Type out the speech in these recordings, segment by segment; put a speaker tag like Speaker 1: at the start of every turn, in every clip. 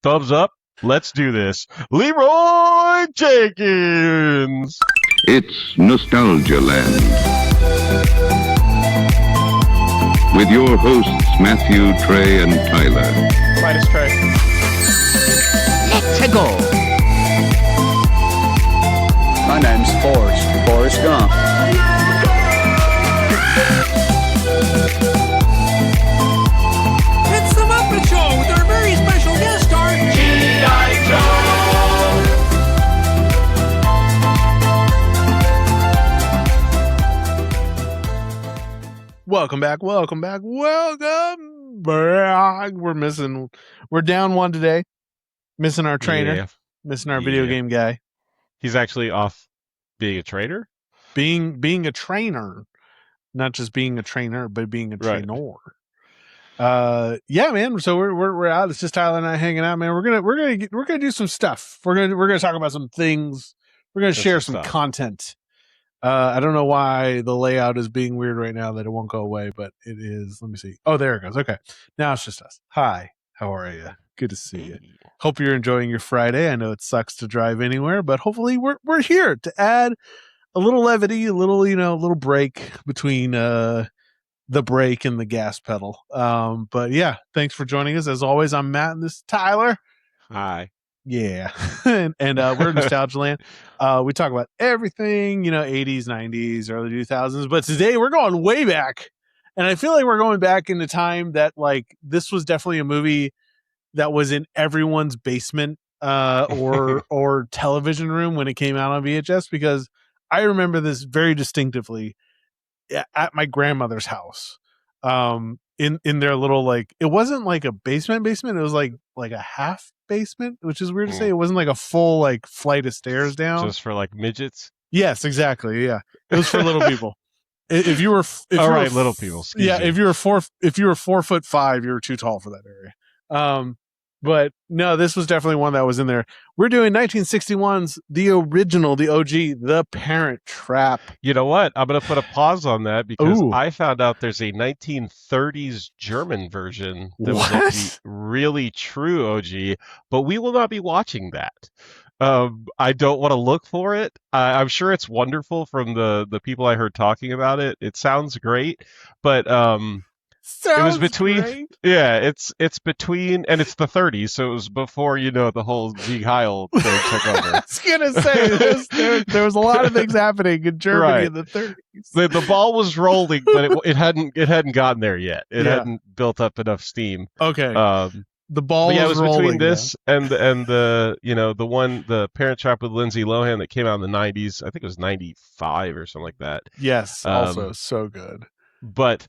Speaker 1: Thumbs up. Let's do this. Leroy Jenkins.
Speaker 2: It's Nostalgia Land. With your hosts, Matthew, Trey, and Tyler.
Speaker 3: Minus Trey.
Speaker 4: Let's go.
Speaker 5: My name's Forrest Gump.
Speaker 6: It's the Muppet Show with our very special guest star, G.I. Joe.
Speaker 3: Welcome back. We're down one today. Missing our trainer.
Speaker 1: Yeah.
Speaker 3: Missing our video game guy.
Speaker 1: He's actually off being a trader?
Speaker 3: Being a trainer. Not just being a trainer, but being a trainer. Yeah, man. So we're out. It's just Tyler and I hanging out, man. We're gonna do some stuff. We're gonna talk about some things. We're gonna share some content. I don't know why the layout is being weird right now that it won't go away, but it is. Let me see. Oh, there it goes. Okay. Now it's just us. Hi. How are you? Good to see you. Hope you're enjoying your Friday. I know it sucks to drive anywhere, but hopefully we're here to add a little levity, a little break between the brake and the gas pedal. But yeah, thanks for joining us. As always, I'm Matt and this is Tyler.
Speaker 1: Hi.
Speaker 3: Yeah. and we're in Nostalgia Land. We talk about everything, 80s, 90s, early 2000s. But today we're going way back. And I feel like we're going back in the time that, like, this was definitely a movie that was in everyone's basement or television room when it came out on VHS, because I remember this very distinctively at my grandmother's house. In their little, like, it wasn't like a basement, it was like a half basement, which is weird to say. It wasn't like a full, like, flight of stairs down.
Speaker 1: Just for, like, midgets?
Speaker 3: Yes, exactly. Yeah. It was for little people. If you were
Speaker 1: little people.
Speaker 3: Yeah, me. If you were 4'5", you were too tall for that area. But no, this was definitely one that was in there. We're doing 1961's the original, the OG, The Parent Trap.
Speaker 1: You know what? I'm going to put a pause on that because I found out there's a 1930s German version that was the really true OG, but we will not be watching that. I don't want to look for it. I'm sure it's wonderful from the people I heard talking about it. It sounds great, but it was between great. Yeah, it's between, and it's the 30s, so it was before the whole Sieg Heil thing took over.
Speaker 3: I was gonna say there was a lot of things happening in Germany in the 30s.
Speaker 1: The ball was rolling, but it hadn't gotten there yet. It hadn't built up enough steam.
Speaker 3: Okay. The ball was rolling.
Speaker 1: It was between this and the Parent Trap with Lindsay Lohan that came out in the 90s. I think it was 95 or something like that.
Speaker 3: Yes, also so good.
Speaker 1: But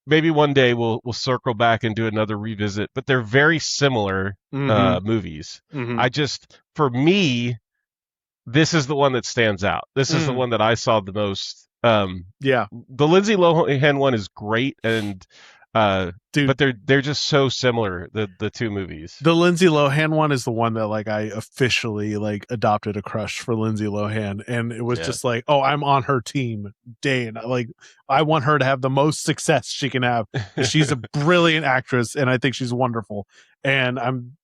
Speaker 1: maybe one day we'll circle back and do another revisit, but they're very similar movies. Mm-hmm. For me, this is the one that stands out. This is the one that I saw the most. The Lindsay Lohan one is great, and but they're just so similar, the two movies.
Speaker 3: The Lindsay Lohan one is the one that, like, I officially, like, adopted a crush for Lindsay Lohan, and it was just like, oh, I'm on her team day and like I want her to have the most success she can have. She's a brilliant actress, and I think she's wonderful. And I'm,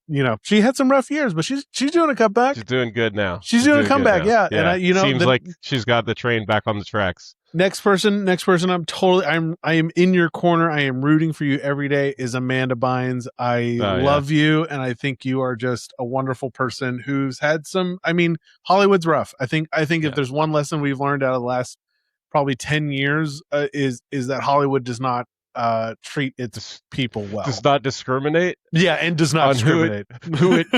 Speaker 3: she had some rough years, but she's doing a comeback.
Speaker 1: She's doing good now.
Speaker 3: She's doing a comeback, yeah. And
Speaker 1: seems like she's got the train back on the tracks.
Speaker 3: Next person. I am in your corner. I am rooting for you every day. Is Amanda Bynes. I love you, and I think you are just a wonderful person who's had some. I mean, Hollywood's rough. I think if there's one lesson we've learned out of the last probably 10 years, is that Hollywood does not treat its people well.
Speaker 1: Does not discriminate.
Speaker 3: Yeah, and does not discriminate.
Speaker 1: Who it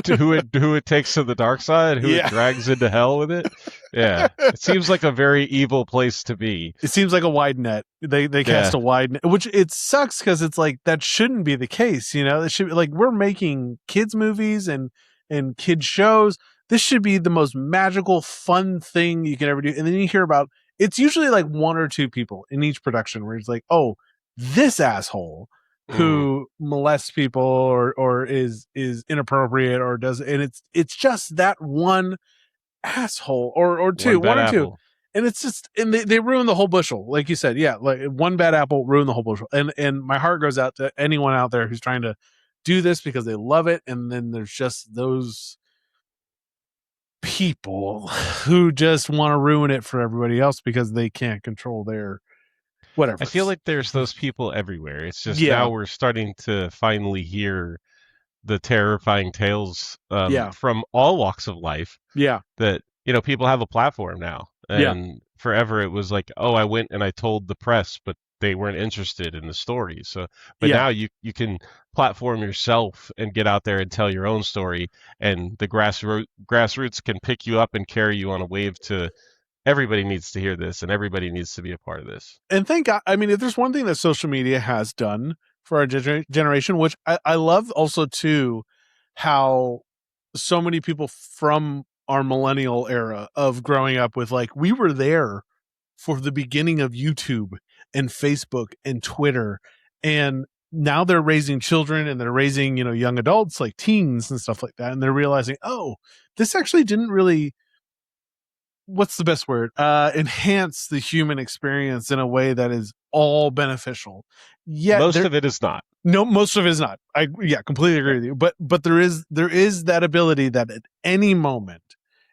Speaker 1: takes to the dark side, who it drags into hell with it. Yeah, it seems like a very evil place to be.
Speaker 3: It seems like a wide net. They cast a wide net, which it sucks because it's like that shouldn't be the case. It should be like we're making kids movies and kids shows. This should be the most magical, fun thing you can ever do. And then you hear about it's usually like one or two people in each production where it's like, oh, this asshole who molests people or is inappropriate or does, and it's just that one asshole or two, one or two, and it's just, and they ruin the whole bushel, like you said. Yeah, like one bad apple ruined the whole bushel, and my heart goes out to anyone out there who's trying to do this because they love it, and then there's just those people who just want to ruin it for everybody else because they can't control their whatever.
Speaker 1: I feel like there's those people everywhere. It's just now we're starting to finally hear the terrifying tales from all walks of life.
Speaker 3: Yeah.
Speaker 1: That, people have a platform now. And forever it was like, oh, I went and I told the press, but they weren't interested in the story. So, but now you can platform yourself and get out there and tell your own story, and the grassroots can pick you up and carry you on a wave to everybody needs to hear this and everybody needs to be a part of this.
Speaker 3: And thank God, I mean, if there's one thing that social media has done for our generation, which I love also too, how so many people from our millennial era of growing up with, like, we were there for the beginning of YouTube and Facebook and Twitter, and now they're raising children and they're raising, young adults, like teens and stuff like that, and they're realizing, oh, this actually didn't really, what's the best word, enhance the human experience in a way that is all beneficial. Yet
Speaker 1: most of it is not.
Speaker 3: No, most of it is not. I completely agree with you. But there is that ability that at any moment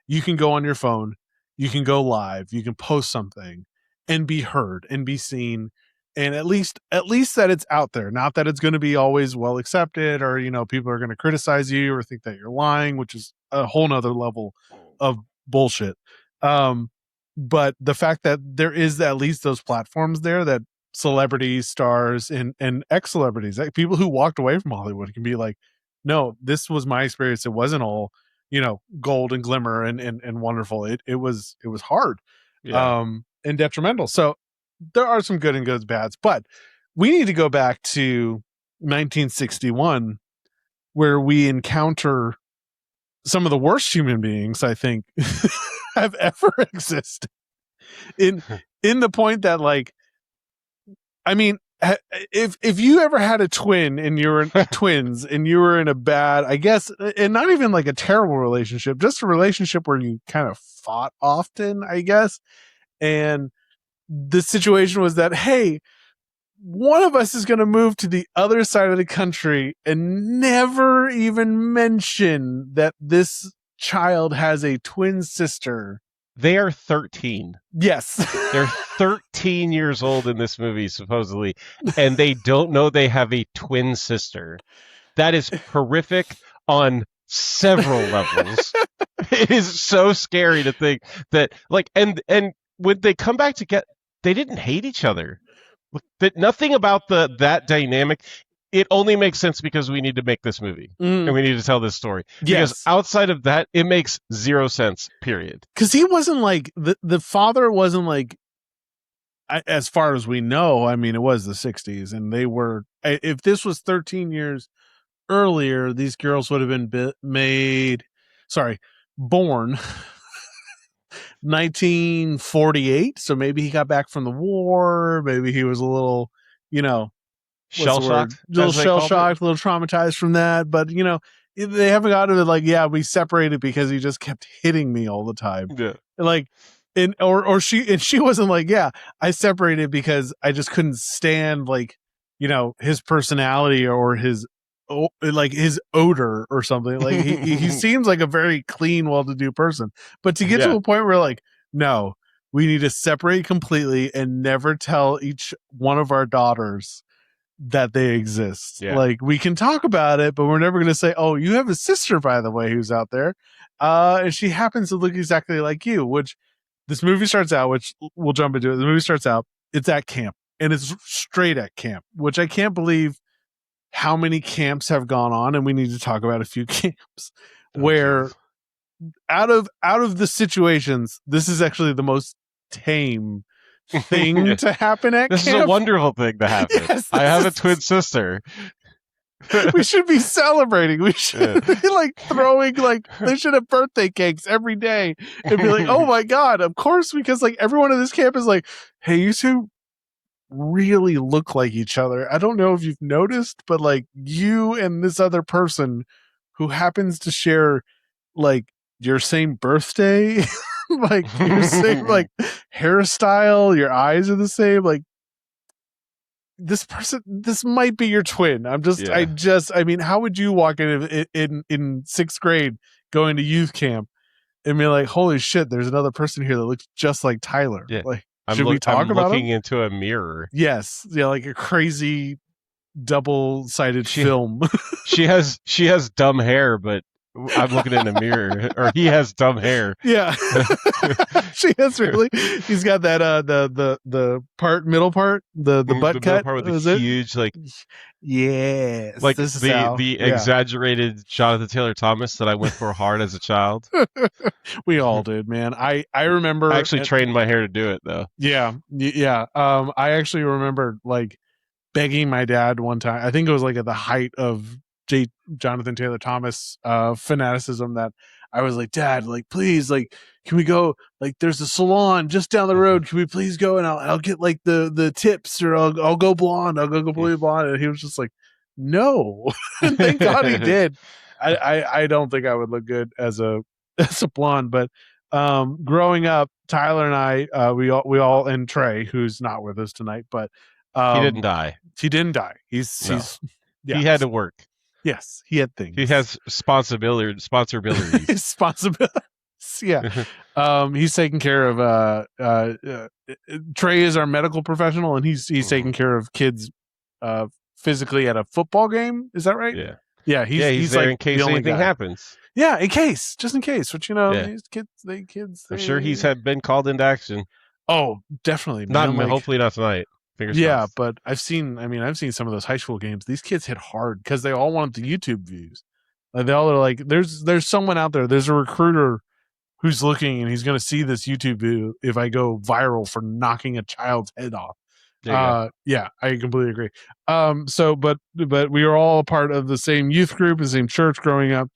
Speaker 3: you can go on your phone, you can go live, you can post something and be heard and be seen, and at least that it's out there. Not that it's going to be always well accepted, or people are going to criticize you or think that you're lying, which is a whole nother level of bullshit. But the fact that there is at least those platforms there that celebrities, stars, and ex-celebrities, like people who walked away from Hollywood, can be like, no, this was my experience. It wasn't all, gold and glimmer and wonderful. It was hard, and detrimental. So there are some good and good bads, but we need to go back to 1961, where we encounter some of the worst human beings I think have ever existed. In the point that, like, I mean, if you ever had a twin and you were twins and you were in a bad, I guess, and not even like a terrible relationship, just a relationship where you kind of fought often, I guess. And the situation was that, hey, one of us is going to move to the other side of the country and never even mention that this child has a twin sister.
Speaker 1: They are 13.
Speaker 3: Yes.
Speaker 1: They're 13 years old in this movie, supposedly, and they don't know they have a twin sister. That is horrific on several levels. It is so scary to think that, like, and when they come back together, they didn't hate each other. That nothing about that dynamic. It only makes sense because we need to make this movie and we need to tell this story.
Speaker 3: Yes.
Speaker 1: Because outside of that, it makes zero sense, period.
Speaker 3: Because he wasn't like, the father wasn't like, as far as we know, I mean, it was the 60s, and they were, if this was 13 years earlier, these girls would have been born 1948. So maybe he got back from the war. Maybe he was a little,
Speaker 1: Shell-shocked,
Speaker 3: a little shell-shocked, a little traumatized from that. But, they haven't got to the, like, yeah, we separated because he just kept hitting me all the time.
Speaker 1: Yeah.
Speaker 3: Like, she wasn't like, yeah, I separated because I just couldn't stand, like, his personality or his odor or something. Like, he seems like a very clean, well-to-do person. But to get to a point where, like, no, we need to separate completely and never tell each one of our daughters that they exist. Like, we can talk about it, but we're never going to say, oh, you have a sister, by the way, who's out there, and she happens to look exactly like you. Which this movie starts out, which we'll jump into it. The movie starts out, it's at camp, and it's straight at camp, which I can't believe how many camps have gone on, and we need to talk about a few camps where out of the situations, this is actually the most tame thing to happen at
Speaker 1: this
Speaker 3: camp.
Speaker 1: This is a wonderful thing to happen. Yes, I have a twin sister.
Speaker 3: We should be celebrating. We should be like throwing, like, they should have birthday cakes every day and be like, oh my God, of course, because like everyone in this camp is like, hey, you two really look like each other. I don't know if you've noticed, but like you and this other person who happens to share like your same birthday, like your same like hairstyle, your eyes are the same, like this might be your twin. I mean, how would you walk in sixth grade going to youth camp and be like, holy shit, there's another person here that looks just like Tyler.
Speaker 1: Yeah.
Speaker 3: Like, should we talk
Speaker 1: I'm
Speaker 3: about
Speaker 1: looking
Speaker 3: him?
Speaker 1: into a mirror.
Speaker 3: Yes. Yeah. Like a crazy double-sided film.
Speaker 1: she has dumb hair, but I'm looking in a mirror, or he has dumb hair.
Speaker 3: Yeah. She has really. He's got that the middle part, the butt cut
Speaker 1: part with the huge
Speaker 3: yes,
Speaker 1: like
Speaker 3: this is
Speaker 1: the exaggerated Jonathan Taylor Thomas that I went for hard as a child.
Speaker 3: We all did, man. I remember.
Speaker 1: I actually trained my hair to do it though.
Speaker 3: Yeah. I actually remember like begging my dad one time. I think it was like at the height of Jonathan Taylor Thomas fanaticism, that I was like, Dad, like, please, like, can we go? Like, there's a salon just down the road. Can we please go? And I'll get like the tips, or I'll go blonde. I'll go completely blonde. And he was just like, no. And thank God he did. I don't think I would look good as a blonde, but growing up, Tyler and I, we all, and Trey, who's not with us tonight, but
Speaker 1: he didn't die.
Speaker 3: He didn't die. He's
Speaker 1: he had to work.
Speaker 3: Yes, he had things.
Speaker 1: He has responsibilities.
Speaker 3: Yeah. He's taking care of Trey is our medical professional, and he's taking care of kids physically at a football game. Is that right?
Speaker 1: Yeah.
Speaker 3: Yeah, he's
Speaker 1: there
Speaker 3: like
Speaker 1: in case anything happens.
Speaker 3: Yeah, just in case. Which these kids.
Speaker 1: I'm sure he's been called into action.
Speaker 3: Oh, definitely.
Speaker 1: Hopefully not tonight. Fingers crossed.
Speaker 3: But I've seen some of those high school games. These kids hit hard because they all want the YouTube views. Like they all are like, there's someone out there. There's a recruiter who's looking, and he's going to see this YouTube video if I go viral for knocking a child's head off. Yeah, I completely agree. But we were all a part of the same youth group, the same church growing up,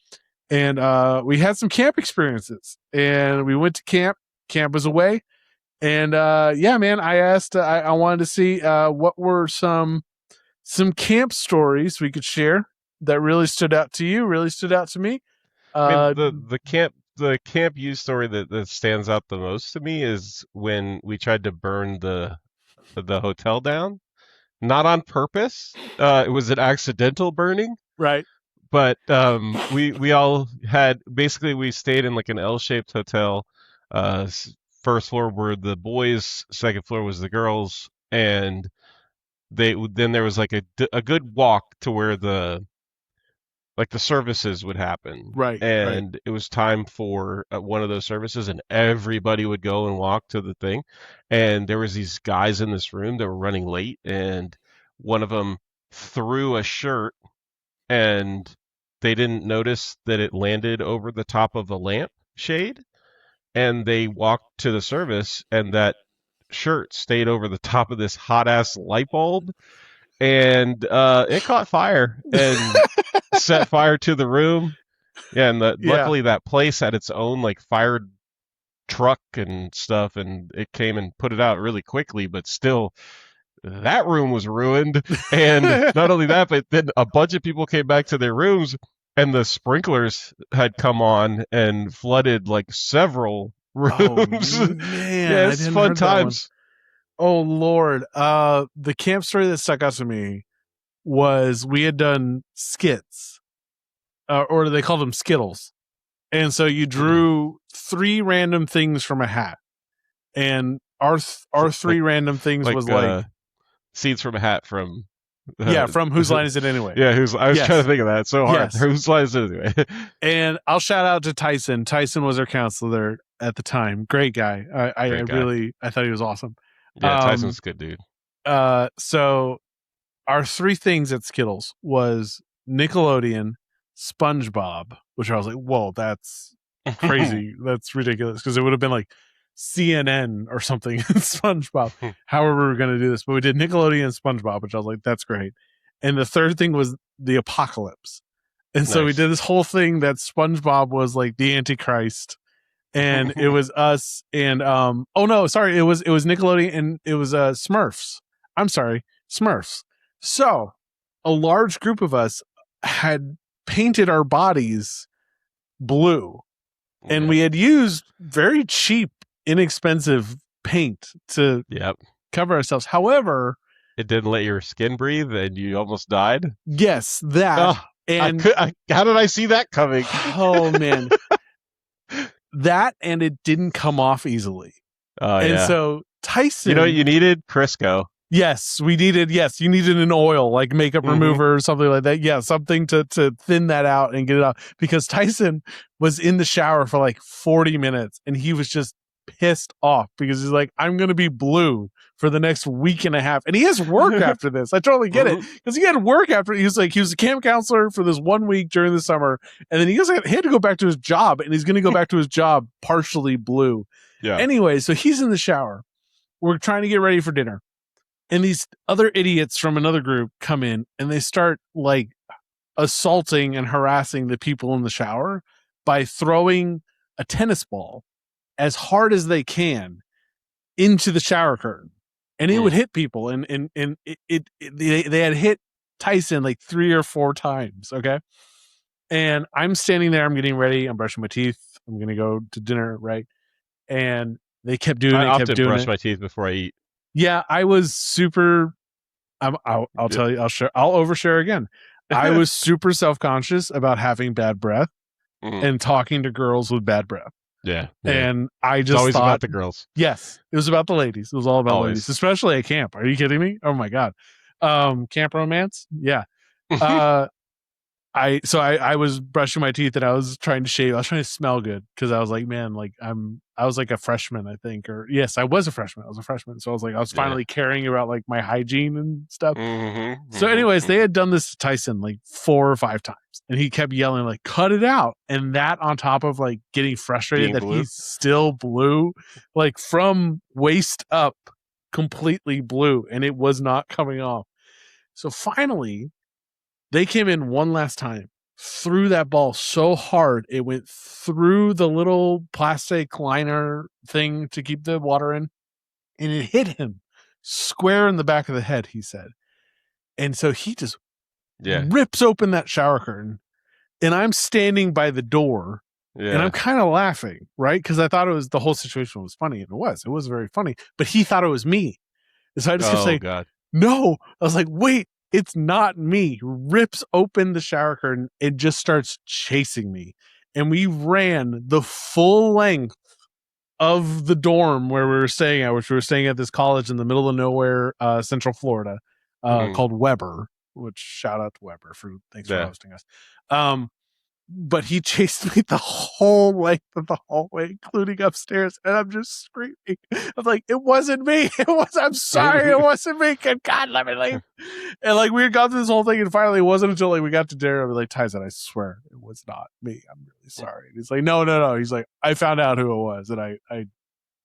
Speaker 3: and we had some camp experiences, and we went to camp. Camp was away. And man, I asked, I wanted to see what were some camp stories we could share that really stood out to you, really stood out to me.
Speaker 1: I mean, the camp youth story that stands out the most to me is when we tried to burn the hotel down, not on purpose. It was an accidental burning,
Speaker 3: right?
Speaker 1: But we all had, basically we stayed in like an L-shaped hotel. First floor were the boys, second floor was the girls, and then there was like a good walk to where the services would happen.
Speaker 3: Right.
Speaker 1: And it was time for one of those services, and everybody would go and walk to the thing. And there was these guys in this room that were running late, and one of them threw a shirt, and they didn't notice that it landed over the top of a lamp shade. And they walked to the service, and that shirt stayed over the top of this hot ass light bulb, and it caught fire and set fire to the room. Yeah, and luckily that place had its own like fire truck and stuff, and it came and put it out really quickly. But still, that room was ruined. And not only that, but then a bunch of people came back to their rooms, and the sprinklers had come on and flooded like several rooms.
Speaker 3: Oh, man.
Speaker 1: Yeah, it's fun times.
Speaker 3: Oh, Lord. The camp story that stuck out to me was we had done skits, or they called them Skittles. And so you drew 3 random things from a hat. And our 3 random things was like
Speaker 1: seeds from a hat from...
Speaker 3: from Whose Line Is It Anyway?
Speaker 1: Yeah, I was trying to think of that. It's so hard.
Speaker 3: Yes.
Speaker 1: Whose Line Is It Anyway?
Speaker 3: And I'll shout out to Tyson. Tyson was our counselor at the time. Great guy. I thought he was awesome.
Speaker 1: Yeah, Tyson's a good dude.
Speaker 3: So our 3 things at Skittles was Nickelodeon, SpongeBob, which I was like, whoa, that's crazy. That's ridiculous. Because it would have been like CNN or something, SpongeBob. However, we were going to do this, but we did Nickelodeon and SpongeBob, which I was like, that's great. And the third thing was the apocalypse. And so we did this whole thing that SpongeBob was like the Antichrist, and it was us and it was Nickelodeon, and it was Smurfs. I'm sorry, Smurfs. So a large group of us had painted our bodies blue, and we had used very cheap, inexpensive paint to cover ourselves. However,
Speaker 1: It didn't let your skin breathe, and you almost died.
Speaker 3: Yes, that. And
Speaker 1: how did I see that coming?
Speaker 3: Oh man, that, and it didn't come off easily.
Speaker 1: Oh
Speaker 3: and
Speaker 1: yeah.
Speaker 3: So Tyson,
Speaker 1: you know what you needed? Crisco.
Speaker 3: Yes, you needed an oil, like makeup remover or something like that. Yeah, something to thin that out and get it out. Because Tyson was in the shower for like 40 minutes and he was just pissed off because he's like, I'm going to be blue for the next week and a half. And he has work after this. I totally get it. Because he had work after. He was a camp counselor for this 1 week during the summer. And then he had to go back to his job, and he's going to go back to his job partially blue.
Speaker 1: Yeah.
Speaker 3: Anyway, so he's in the shower. We're trying to get ready for dinner. And these other idiots from another group come in and they start like assaulting and harassing the people in the shower by throwing a tennis ball as hard as they can into the shower curtain. And it would hit people. And they had hit Tyson like 3 or 4 times. Okay. And I'm standing there, I'm getting ready, I'm brushing my teeth, I'm going to go to dinner. Right. And they kept doing it.
Speaker 1: I often brush my teeth before I eat.
Speaker 3: Yeah, I was super. I'll tell you. I'll overshare again. I was super self-conscious about having bad breath and talking to girls with bad breath.
Speaker 1: Yeah.
Speaker 3: And I just
Speaker 1: it's always
Speaker 3: thought,
Speaker 1: about the girls.
Speaker 3: Yes, it was about the ladies. It was all about ladies, especially at camp. Are you kidding me? Oh my god, camp romance. Yeah. I was brushing my teeth and I was trying to shave. I was trying to smell good because I was like, man, like I was like a freshman, I think, or yes, I was a freshman. So I was finally caring about like my hygiene and stuff. So anyways, they had done this to Tyson like 4 or 5 times and he kept yelling like, cut it out. And that on top of like getting frustrated that he's still blue, like from waist up, completely blue, and it was not coming off. So finally, they came in one last time, threw that ball so hard, it went through the little plastic liner thing to keep the water in, and it hit him square in the back of the head, he said. And so he just rips open that shower curtain, and I'm standing by the door, and I'm kind of laughing, right? Because I thought the whole situation was funny, and it was very funny, but he thought it was me. And so I just kept saying,
Speaker 1: God.
Speaker 3: No. I was like, wait. It's not me. Rips open the shower curtain and just starts chasing me. And we ran the full length of the dorm where we were staying at, which we were staying at this college in the middle of nowhere, Central Florida, called Weber, which shout out to Weber thanks for hosting us. But he chased me the whole length of the hallway, including upstairs, and I'm just screaming. I'm like, it wasn't me. I'm sorry, it wasn't me. God, let me leave. And like we had gone through this whole thing, and finally it wasn't until like we got to dinner, I was like, Tyson, I swear it was not me. I'm really sorry. And he's like, no. He's like, I found out who it was, and I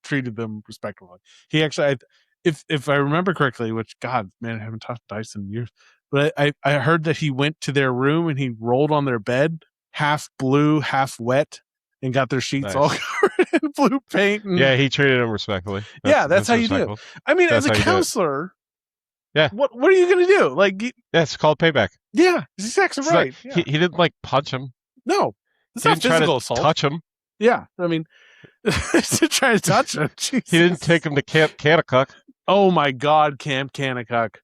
Speaker 3: treated them respectfully. He actually, if I remember correctly, which God, man, I haven't talked to Tyson in years, but I heard that he went to their room and he rolled on their bed, half blue, half wet, and got their sheets all covered in blue paint. And,
Speaker 1: he treated them respectfully.
Speaker 3: That's how you do it. I mean, as a counselor, what are you going to do? Like,
Speaker 1: it's called payback.
Speaker 3: Yeah, he's exactly right.
Speaker 1: He didn't like punch him.
Speaker 3: No, it's not physical assault.
Speaker 1: Touch him.
Speaker 3: Yeah, I mean, trying to touch him.
Speaker 1: He didn't take him to Camp Kanakuk.
Speaker 3: Oh my God, Camp Kanakuk.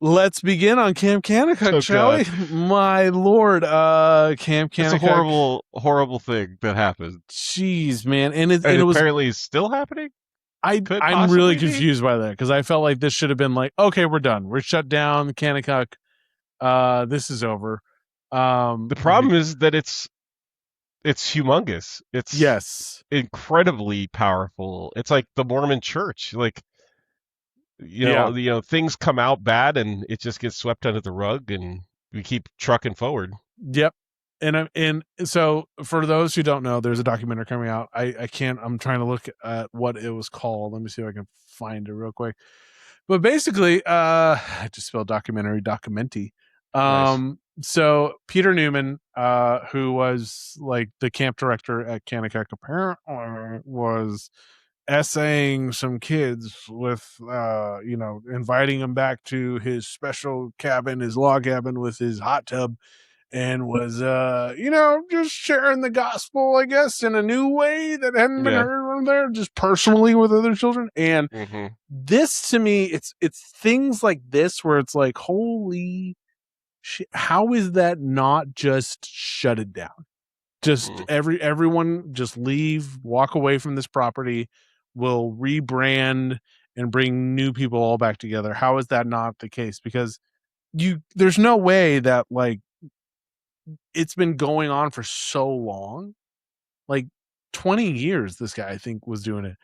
Speaker 3: Let's begin on Camp Kanakuk, shall we? My Lord, Camp Kanakuk.
Speaker 1: It's a horrible, horrible thing that happened.
Speaker 3: Jeez, man, and it was
Speaker 1: apparently still happening.
Speaker 3: I'm really confused by that because I felt like this should have been like, okay, we're done, we're shut down, Kanakuk. This is over.
Speaker 1: The problem is that it's humongous. It's incredibly powerful. It's like the Mormon Church, like. You know, things come out bad and it just gets swept under the rug and we keep trucking forward.
Speaker 3: Yep. And so for those who don't know, there's a documentary coming out. I'm trying to look at what it was called. Let me see if I can find it real quick. But basically, I just spelled documenti. Nice. So Peter Newman, who was like the camp director at Kanakuk, apparently was essaying some kids with inviting them back to his special cabin, his log cabin with his hot tub, and was just sharing the gospel, I guess, in a new way that hadn't been heard from there, just personally with other children. And
Speaker 1: Mm-hmm.
Speaker 3: this, to me, it's things like this where it's like, holy shit, how is that not just shut it down? Just everyone just leave, walk away from this property. We'll rebrand and bring new people all back together. How is that not the case? Because there's no way that, like, it's been going on for so long, like 20 years. This guy, I think, was doing it.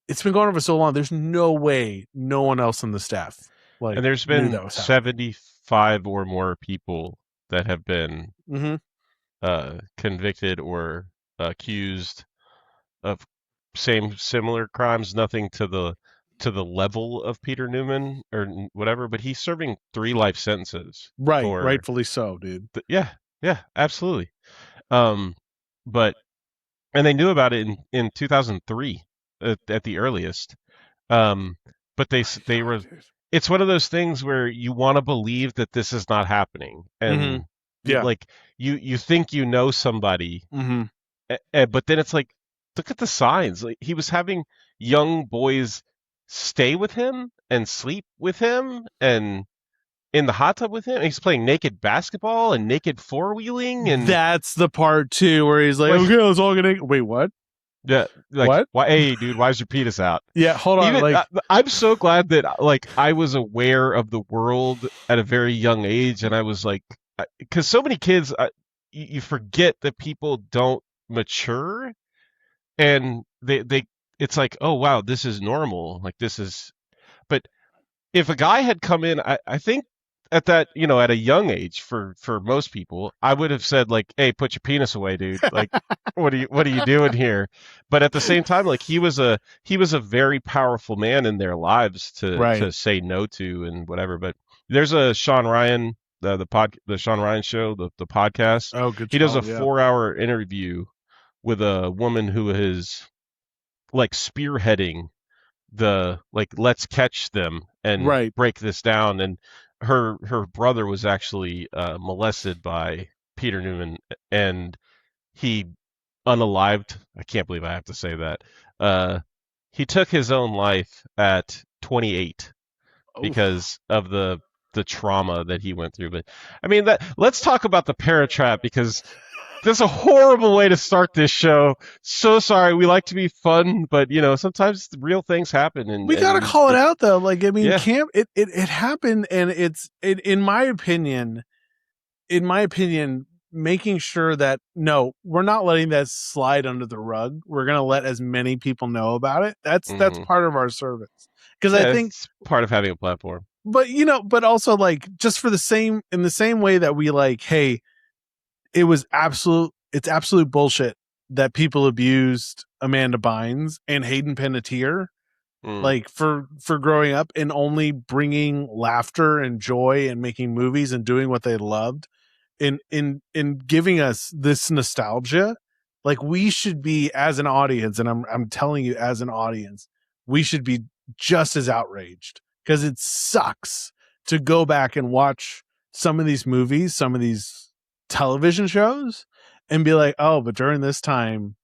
Speaker 3: It's been going on for so long. There's no way no one else on the staff, like,
Speaker 1: and there's
Speaker 3: knew
Speaker 1: been
Speaker 3: that was happening.
Speaker 1: 75 or more people that have been
Speaker 3: Mm-hmm.
Speaker 1: convicted or accused of similar crimes. Nothing to the level of Peter Newman or whatever, but he's serving 3 life sentences.
Speaker 3: Right,
Speaker 1: for
Speaker 3: rightfully so, dude.
Speaker 1: yeah, absolutely. But and they knew about it in 2003 at the earliest. But they were. It's one of those things where you want to believe that this is not happening, and
Speaker 3: Yeah.
Speaker 1: like you think you know somebody,
Speaker 3: Mm-hmm.
Speaker 1: but then it's like, look at the signs. Like, he was having young boys stay with him and sleep with him and in the hot tub with him. And he's playing naked basketball and naked four-wheeling, and
Speaker 3: that's the part too where he's like, okay, let's all get. Wait, what?
Speaker 1: Yeah, like,
Speaker 3: what?
Speaker 1: Why, hey, dude, why's your penis out?
Speaker 3: Yeah, hold on.
Speaker 1: Even,
Speaker 3: like,
Speaker 1: I'm so glad that like I was aware of the world at a very young age, and I was like, because so many kids, you forget that people don't mature, and it's like, oh wow, this is normal, like this is. But if a guy had come in, I think at that, at a young age for most people, I would have said like, hey, put your penis away, dude. Like, what are you doing here? But at the same time, like he was a very powerful man in their lives to say no to and whatever. But there's a Sean Ryan, the Sean Ryan show, the podcast.
Speaker 3: Oh, good.
Speaker 1: He does a 4-hour interview with a woman who is like spearheading the like let's catch them and break this down, and her brother was actually molested by Peter Newman, and he unalived. I can't believe I have to say that. He took his own life at 28 because of the trauma that he went through. But I mean, let's talk about the Parent Trap, because that's a horrible way to start this show. So sorry. We like to be fun, but sometimes real things happen, and
Speaker 3: we gotta call it out though. Like, I mean, it happened, and it's in my opinion, making sure that no, we're not letting that slide under the rug. We're gonna let as many people know about it. That's part of our service, because I think
Speaker 1: it's part of having a platform.
Speaker 3: But but also, like, just in the same way that we like, hey, it's absolute bullshit that people abused Amanda Bynes and Hayden Panettiere, like for growing up and only bringing laughter and joy and making movies and doing what they loved, in giving us this nostalgia. Like, we should be, as an audience, and I'm telling you, as an audience, we should be just as outraged, because it sucks to go back and watch some of these movies, some of these television shows, and be like, oh, but during this time,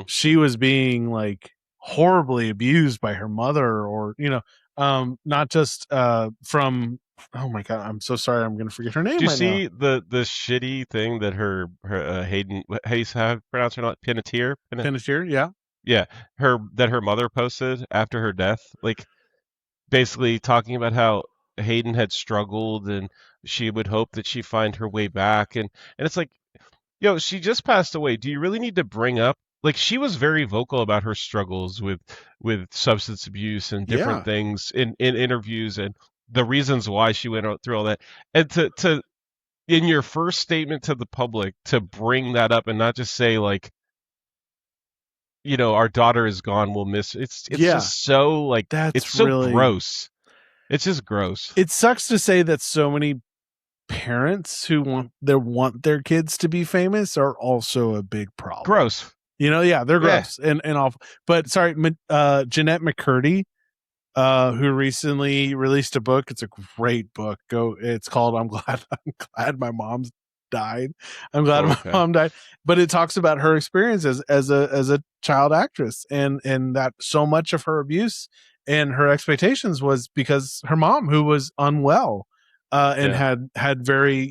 Speaker 3: she was being like horribly abused by her mother, or not just from. Oh my god, I'm so sorry. I'm going to forget her name.
Speaker 1: Do you see the shitty thing that her Hayden, how you pronounce her, not Panettiere?
Speaker 3: Panettiere, yeah.
Speaker 1: Yeah, her mother posted after her death, like basically talking about how Hayden had struggled and she would hope that she find her way back, and it's like, she just passed away. Do you really need to bring up, like, she was very vocal about her struggles with substance abuse and different things in interviews, and the reasons why she went through all that, and to in your first statement to the public to bring that up and not just say like, our daughter is gone, we'll miss her. It's just so like, it's so really gross. It's just gross.
Speaker 3: It sucks to say that so many parents who want their kids to be famous are also a big problem.
Speaker 1: Gross.
Speaker 3: They're gross and awful. But sorry, Jeanette McCurdy, who recently released a book. It's a great book. It's called I'm glad my mom's died. I'm glad my mom died. But it talks about her experience as a child actress, and that so much of her abuse and her expectations was because her mom, who was unwell, and had very,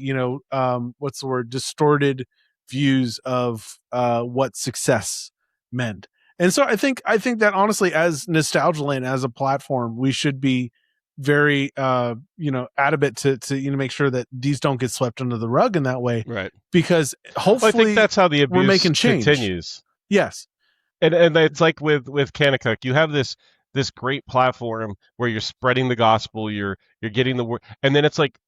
Speaker 3: what's the word, distorted views of what success meant. And so I think that honestly, as Nostalgia Land, as a platform, we should be very adamant to make sure that these don't get swept under the rug in that way,
Speaker 1: right?
Speaker 3: Because hopefully,
Speaker 1: I think that's how the abuse
Speaker 3: we're making change.
Speaker 1: Continues.
Speaker 3: Yes,
Speaker 1: and it's like with Kanakuk, you have this great platform where you're spreading the gospel, you're getting the word, and then it's like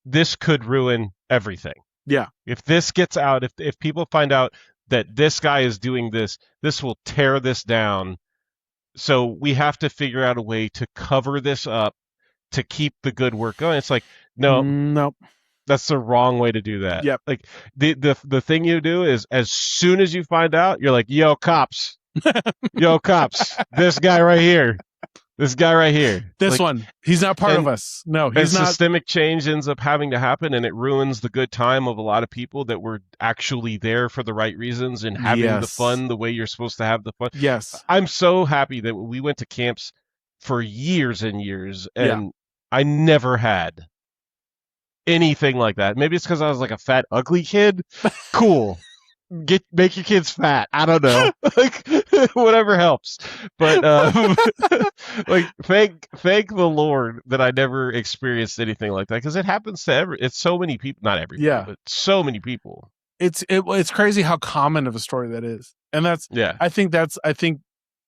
Speaker 1: this could ruin everything.
Speaker 3: Yeah,
Speaker 1: if this gets out, if people find out that this guy is doing this will tear this down. So we have to figure out a way to cover this up to keep the good work going. It's like,
Speaker 3: nope.
Speaker 1: That's the wrong way to do that.
Speaker 3: Yep.
Speaker 1: Like the thing you do is, as soon as you find out, you're like, yo, cops, this guy right here. This one, he's not part of us. No, he's not. Systemic change ends up having to happen, and it ruins the good time of a lot of people that were actually there for the right reasons and having the fun the way you're supposed to have the fun.
Speaker 3: Yes.
Speaker 1: I'm so happy that we went to camps for years and years, and I never had anything like that. Maybe it's because I was like a fat, ugly kid. Cool. Make your kids fat. I don't know. Like, whatever helps. But like, thank the Lord that I never experienced anything like that, because it happens to it's so many people. Not everybody, but so many people.
Speaker 3: It's crazy how common of a story that is, and that's I think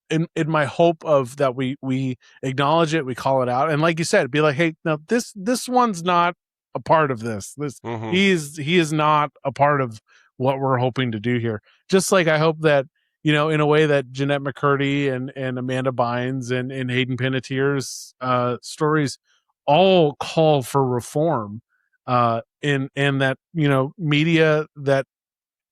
Speaker 3: in my hope of that we acknowledge it, we call it out, and like you said, be like, hey, no, this one's not a part of this. He is not a part of what we're hoping to do here. Just like I hope that, in a way that Jeanette McCurdy and Amanda Bynes and Hayden Panettiere's stories all call for reform, and that, media that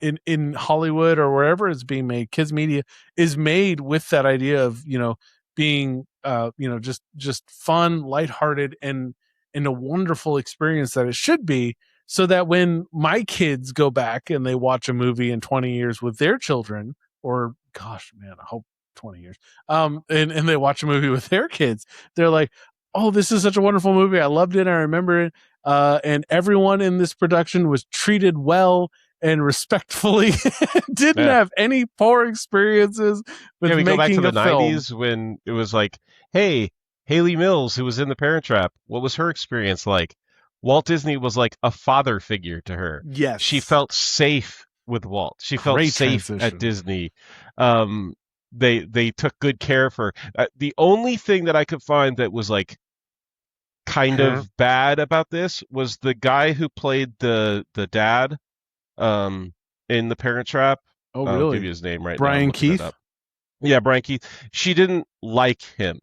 Speaker 3: in Hollywood or wherever it's being made, kids media, is made with that idea of, being, just fun, lighthearted, and a wonderful experience that it should be. So that when my kids go back and they watch a movie in 20 years with their children, or gosh, man, I hope 20 years, and they watch a movie with their kids, they're like, oh, this is such a wonderful movie. I loved it. I remember it. And everyone in this production was treated well and respectfully. Didn't have any poor experiences with
Speaker 1: we go back to the
Speaker 3: film.
Speaker 1: 90s when it was like, hey, Haley Mills, who was in The Parent Trap, what was her experience like? Walt Disney was like a father figure to her.
Speaker 3: Yes.
Speaker 1: She felt safe with Walt. She felt safe at Disney. They took good care of her. The only thing that I could find that was like kind of bad about this was the guy who played the dad in The Parent Trap.
Speaker 3: Oh, really?
Speaker 1: I'll give you his name right
Speaker 3: Brian
Speaker 1: now.
Speaker 3: Keith?
Speaker 1: Yeah, Brian Keith. She didn't like him.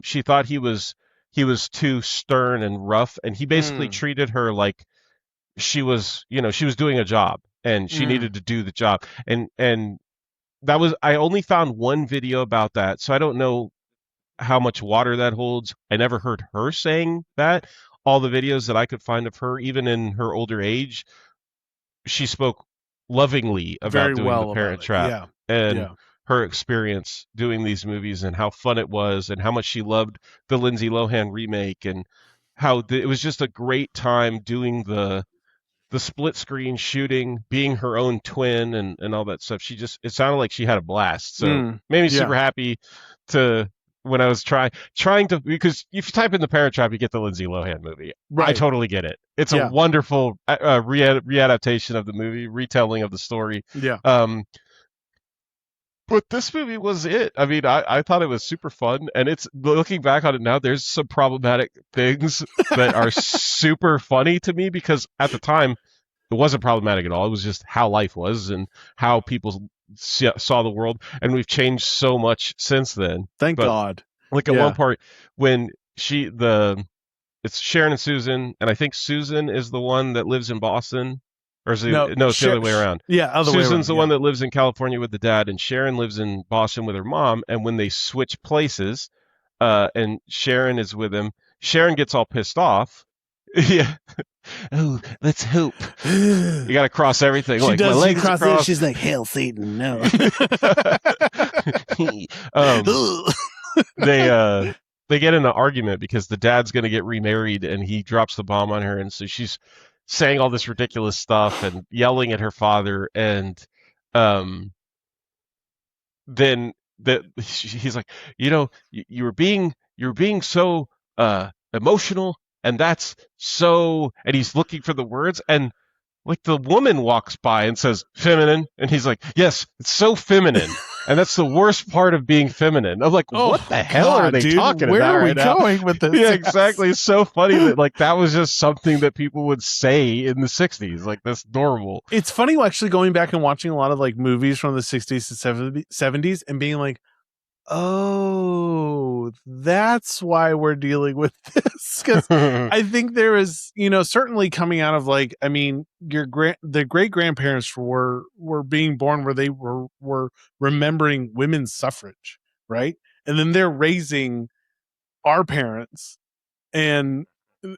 Speaker 1: She thought he was too stern and rough, and he basically treated her like she was doing a job, and she needed to do the job. And that was, I only found one video about that, so I don't know how much water that holds. I never heard her saying that. All the videos that I could find of her, even in her older age, she spoke lovingly about doing The Parent Trap. Her experience doing these movies and how fun it was and how much she loved the Lindsay Lohan remake and how it was just a great time doing the split screen shooting, being her own twin and all that stuff. It sounded like she had a blast. So made me super happy when I was trying to, because if you type in The Parent Trap, you get the Lindsay Lohan movie. Right. I totally get it. It's a wonderful readaptation of the movie, retelling of the story.
Speaker 3: Yeah.
Speaker 1: But this movie was it. I mean, I thought it was super fun, and it's, looking back on it now, there's some problematic things that are super funny to me, because at the time it wasn't problematic at all. It was just how life was and how people saw the world, and we've changed so much since then.
Speaker 3: Thank God.
Speaker 1: Like at one part when it's Sharon and Susan, and I think Susan is the one that lives in Boston. Or is it, no, it's the other way around.
Speaker 3: Yeah, other way around.
Speaker 1: Susan's the one that lives in California with the dad, and Sharon lives in Boston with her mom. And when they switch places, and Sharon is with him, Sharon gets all pissed off. Yeah, Oh, let's hope. You got to cross everything.
Speaker 4: She
Speaker 1: like
Speaker 4: does.
Speaker 1: my legs
Speaker 4: She crosses.
Speaker 1: across.
Speaker 4: She's like, "Hail Satan!" No.
Speaker 1: They get in an argument because the dad's going to get remarried and he drops the bomb on her, and so she's saying all this ridiculous stuff and yelling at her father, and then he's like, you were being so emotional, and that's so, and he's looking for the words, and like the woman walks by and says feminine, and he's like, yes, it's so feminine. And that's the worst part of being feminine. I'm like, what the hell are they talking
Speaker 3: Where
Speaker 1: about
Speaker 3: are we
Speaker 1: right now?
Speaker 3: going with this?
Speaker 1: Yeah, exactly. It's so funny that like that was just something that people would say in the 60s. Like that's normal.
Speaker 3: It's funny actually going back and watching a lot of like movies from the 60s to 70s and being like, oh, that's why we're dealing with this. Because I think there is, certainly coming out of like, I mean, the great grandparents were being born where they were remembering women's suffrage, right? And then they're raising our parents, and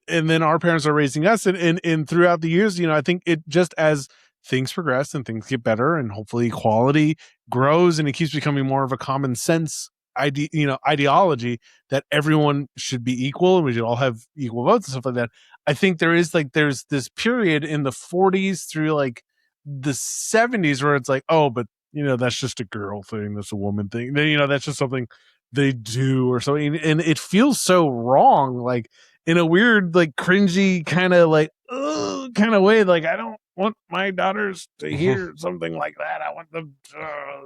Speaker 3: then our parents are raising us, and throughout the years, I think it just as things progress and things get better, and hopefully equality grows, and it keeps becoming more of a common sense ideology that everyone should be equal and we should all have equal votes and stuff like that. I think there's this period in the 40s through like the 70s where it's like, oh, but that's just a girl thing, that's a woman thing, that's just something they do or something, and it feels so wrong, like in a weird, like cringy kind of like kind of way. Like, I don't want my daughters to hear something like that. I want them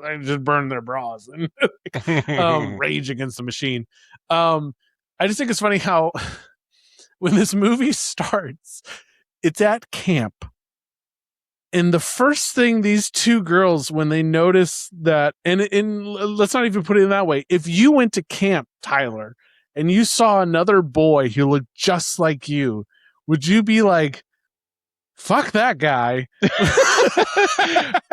Speaker 3: they just burn their bras and rage against the machine. I just think it's funny how when this movie starts, it's at camp. And the first thing these two girls, when they notice that, and let's not even put it in that way. If you went to camp, Tyler, and you saw another boy who looked just like you, would you be like, fuck that guy?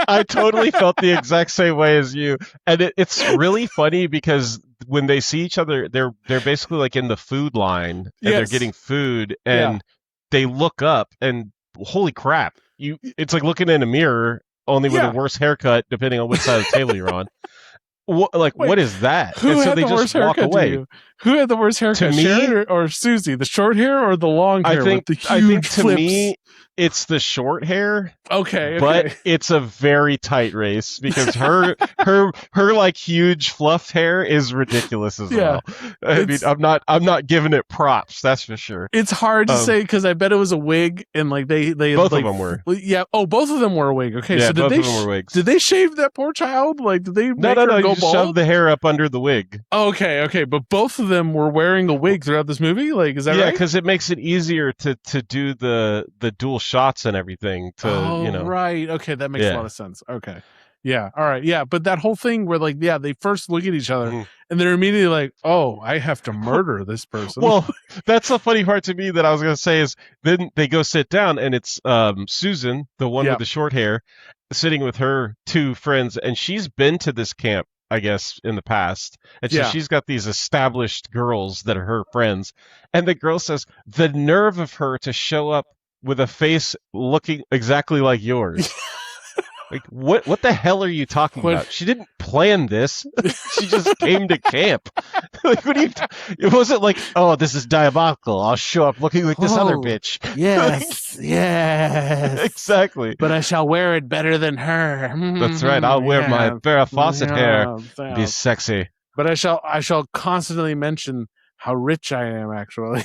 Speaker 1: I totally felt the exact same way as you. And it's really funny because when they see each other, they're basically like in the food line, and they're getting food, and they look up, and holy crap. It's like looking in a mirror, only with a worse haircut, depending on which side of the table you're on. What is that?
Speaker 3: Who
Speaker 1: and so
Speaker 3: had
Speaker 1: they
Speaker 3: the
Speaker 1: just
Speaker 3: worst
Speaker 1: walk
Speaker 3: haircut
Speaker 1: away.
Speaker 3: Who had the worst haircut?
Speaker 1: To me,
Speaker 3: Sharon or Susie? The short hair or the long hair with the huge
Speaker 1: I think to
Speaker 3: flips?
Speaker 1: me, it's the short hair.
Speaker 3: Okay.
Speaker 1: But it's a very tight race because her like huge fluffed hair is ridiculous as well. I mean, I'm not giving it props, that's for sure.
Speaker 3: It's hard to say because I bet it was a wig, and like they
Speaker 1: both
Speaker 3: like,
Speaker 1: of them were.
Speaker 3: Yeah. Oh, both of them were a wig. Okay.
Speaker 1: Yeah,
Speaker 3: So
Speaker 1: both of them were wigs.
Speaker 3: Did they shave that poor child? Like, did they make her
Speaker 1: No,
Speaker 3: go
Speaker 1: you just
Speaker 3: bald?
Speaker 1: shove the hair up under the wig.
Speaker 3: Okay. But both of them were wearing a wig throughout this movie. Like, is that right?
Speaker 1: Yeah, because it makes it easier to do the dual shots and everything.
Speaker 3: Right. Okay, that makes a lot of sense. Okay. Yeah. All right. Yeah. But that whole thing where like, they first look at each other and they're immediately like, oh, I have to murder this person.
Speaker 1: Well, that's the funny part to me that I was going to say is then they go sit down, and it's Susan, the one with the short hair, sitting with her two friends, and she's been to this camp, I guess, in the past. And so she's got these established girls that are her friends. And the girl says, the nerve of her to show up with a face looking exactly like yours. Like, what the hell are you talking about? She didn't plan this. She just came to camp. Like, what are you it wasn't like, oh, this is diabolical. I'll show up looking like this other bitch.
Speaker 4: Yes, yes.
Speaker 1: Exactly.
Speaker 4: But I shall wear it better than her.
Speaker 1: That's right. I'll wear my Farrah Fawcett hair. Be sexy.
Speaker 3: But I shall constantly mention how rich I am, actually.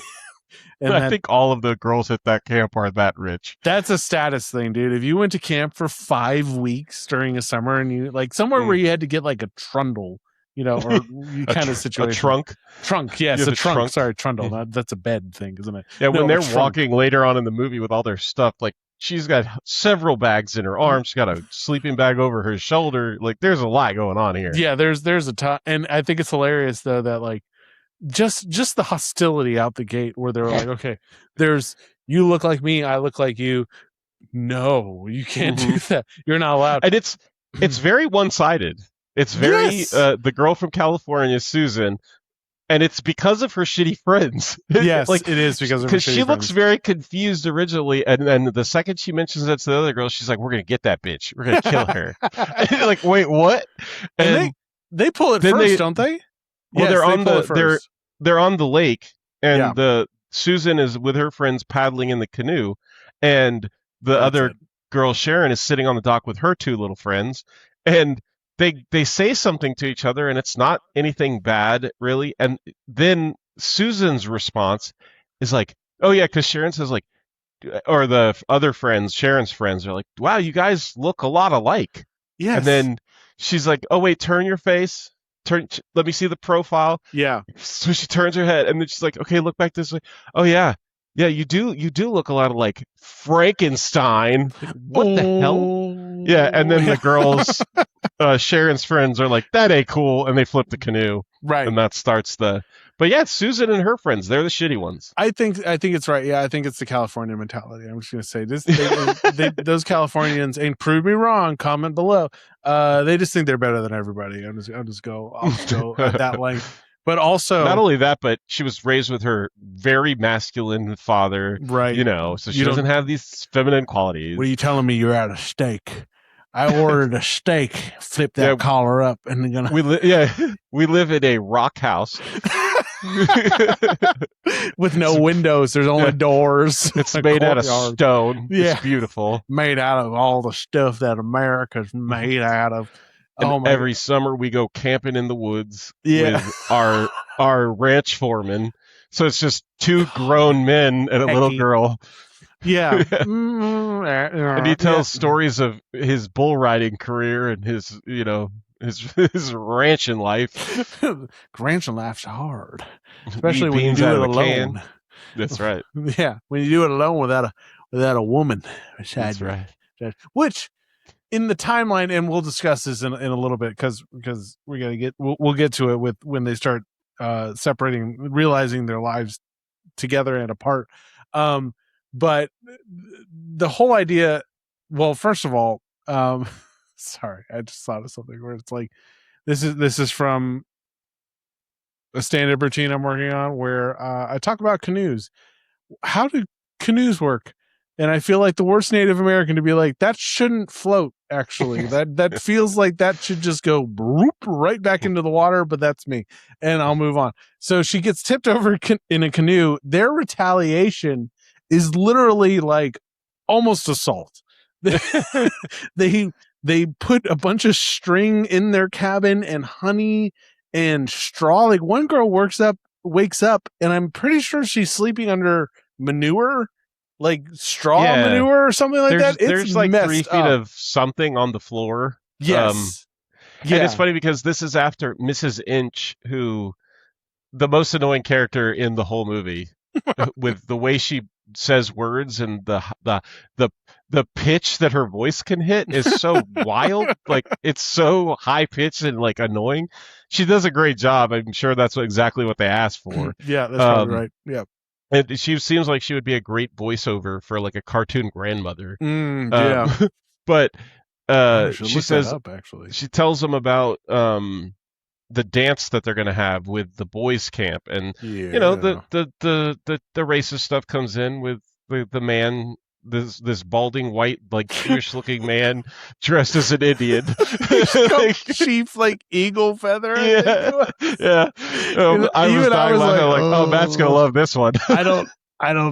Speaker 1: And I think all of the girls at that camp are that rich.
Speaker 3: That's a status thing, dude. If you went to camp for 5 weeks during a summer, and you like somewhere where you had to get like a trundle, or you kind of situation.
Speaker 1: A trunk?
Speaker 3: Trunk, yes, a trunk. Sorry, trundle. That's a bed thing, isn't it?
Speaker 1: Yeah, when they're walking later on in the movie with all their stuff, like she's got several bags in her arm. She's got a sleeping bag over her shoulder. Like there's a lot going on here.
Speaker 3: Yeah, there's a ton. And I think it's hilarious though that like just the hostility out the gate where they're like, okay, you look like me, I look like you. No, you can't do that. You're not allowed.
Speaker 1: And it's very one-sided. It's very the girl from California, Susan, And it's because of her shitty friends.
Speaker 3: Yes, it is because of her shitty
Speaker 1: she looks
Speaker 3: friends.
Speaker 1: very confused originally, and then the second she mentions that to the other girl, she's like, "We're gonna get that bitch. We're gonna kill her." And you're like, wait, what?
Speaker 3: And they pull it first, don't they?
Speaker 1: Well,
Speaker 3: Yes,
Speaker 1: they're on the lake, and
Speaker 3: Yeah.
Speaker 1: the Susan is with her friends paddling in the canoe, and the other girl Sharon is sitting on the dock with her two little friends, and they say something to each other, and it's not anything bad really, and then Susan's response is like, "Oh yeah," because Sharon says like, or the other friends, Sharon's friends, are like, "Wow, you guys look a lot alike."
Speaker 3: Yes.
Speaker 1: And then she's like, "Oh wait, turn your face. Let me see the profile."
Speaker 3: Yeah.
Speaker 1: So she turns her head, and then she's like, "Okay, look back this way." "Oh yeah, you do look a lot like Frankenstein." Like, what the hell? Yeah, and then the girls, Sharon's friends, are like, "That ain't cool," and they flip the canoe,
Speaker 3: Right.
Speaker 1: and that starts the. But yeah, it's Susan and her friends. They're the shitty ones.
Speaker 3: I think it's right. Yeah, I think it's the California mentality. I'm just gonna say this. Those Californians, and prove me wrong. Comment below. They just think they're better than everybody. I'll just go at that length. But also,
Speaker 1: not only that, but she was raised with her very masculine father,
Speaker 3: right?
Speaker 1: So she doesn't have these feminine qualities.
Speaker 3: What are you telling me? You're out of steak. I ordered a steak. Flip that collar up, and they're gonna.
Speaker 1: We live in a rock house.
Speaker 3: With no windows, there's only doors.
Speaker 1: It's made out of stone.
Speaker 3: Yeah.
Speaker 1: It's beautiful.
Speaker 3: Made out of all the stuff that America's made out of.
Speaker 1: And every summer we go camping in the woods with our ranch foreman. So it's just two grown men and a little girl.
Speaker 3: Yeah.
Speaker 1: And he tells stories of his bull riding career and his his ranching life.
Speaker 3: Ranching life's hard, especially when you
Speaker 1: beans
Speaker 3: do
Speaker 1: out
Speaker 3: it
Speaker 1: of a
Speaker 3: alone.
Speaker 1: can. That's right.
Speaker 3: Yeah, when you do it alone without a woman beside
Speaker 1: That's
Speaker 3: you.
Speaker 1: right.
Speaker 3: Which, in the timeline, and we'll discuss this in a little bit because we're gonna we'll get to it with when they start separating, realizing their lives together and apart. But the whole idea, well, first of all, sorry, I just thought of something where it's like, this is from a stand-up routine I'm working on where I talk about canoes. How do canoes work? And I feel like the worst Native American to be like, that shouldn't float, actually. that feels like that should just go right back into the water, but that's me. And I'll move on. So she gets tipped over in a canoe. Their retaliation is literally like almost assault. They put a bunch of string in their cabin and honey and straw. Like one girl wakes up, and I'm pretty sure she's sleeping under manure, like straw manure or something like that.
Speaker 1: There's like 3 feet of something on the floor.
Speaker 3: Yes.
Speaker 1: And it's funny because this is after Mrs. Inch, who the most annoying character in the whole movie, with the way she says words and the pitch that her voice can hit is so wild. Like it's so high pitched and like annoying. She does a great job. I'm sure that's exactly what they asked for.
Speaker 3: Yeah, that's probably right. Yeah.
Speaker 1: And she seems like she would be a great voiceover for like a cartoon grandmother.
Speaker 3: Yeah.
Speaker 1: But
Speaker 3: she
Speaker 1: says
Speaker 3: actually.
Speaker 1: She tells them about the dance that they're going to have with the boys camp, and the racist stuff comes in with the man, this balding white like Jewish looking man dressed as an Indian.
Speaker 3: Chief like eagle feather.
Speaker 1: Yeah. I was like, oh, Matt's gonna love this one.
Speaker 3: I don't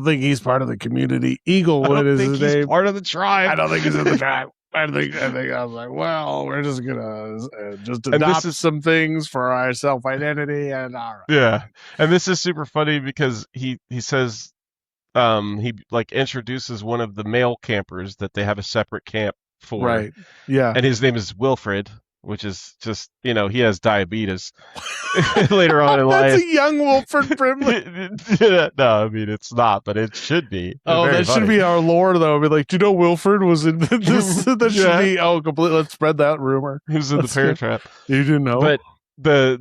Speaker 3: think he's part of the community. Eagle, what is his name?
Speaker 1: Part of the tribe.
Speaker 3: I don't think he's in the tribe. I think I was like, well, we're just gonna just adopt some things for our self identity, and all right.
Speaker 1: Yeah, and this is super funny because he says he like introduces one of the male campers that they have a separate camp for,
Speaker 3: right? Yeah,
Speaker 1: and his name is Wilfred, which is just he has diabetes later on in life.
Speaker 3: That's a young Wilfred Brimley.
Speaker 1: No, I mean it's not, but it should be.
Speaker 3: That should be our lore, though. Be like, do you know Wilfred was in this? That should be completely. Let's spread that rumor.
Speaker 1: He was in the Parent Trap.
Speaker 3: You didn't know,
Speaker 1: but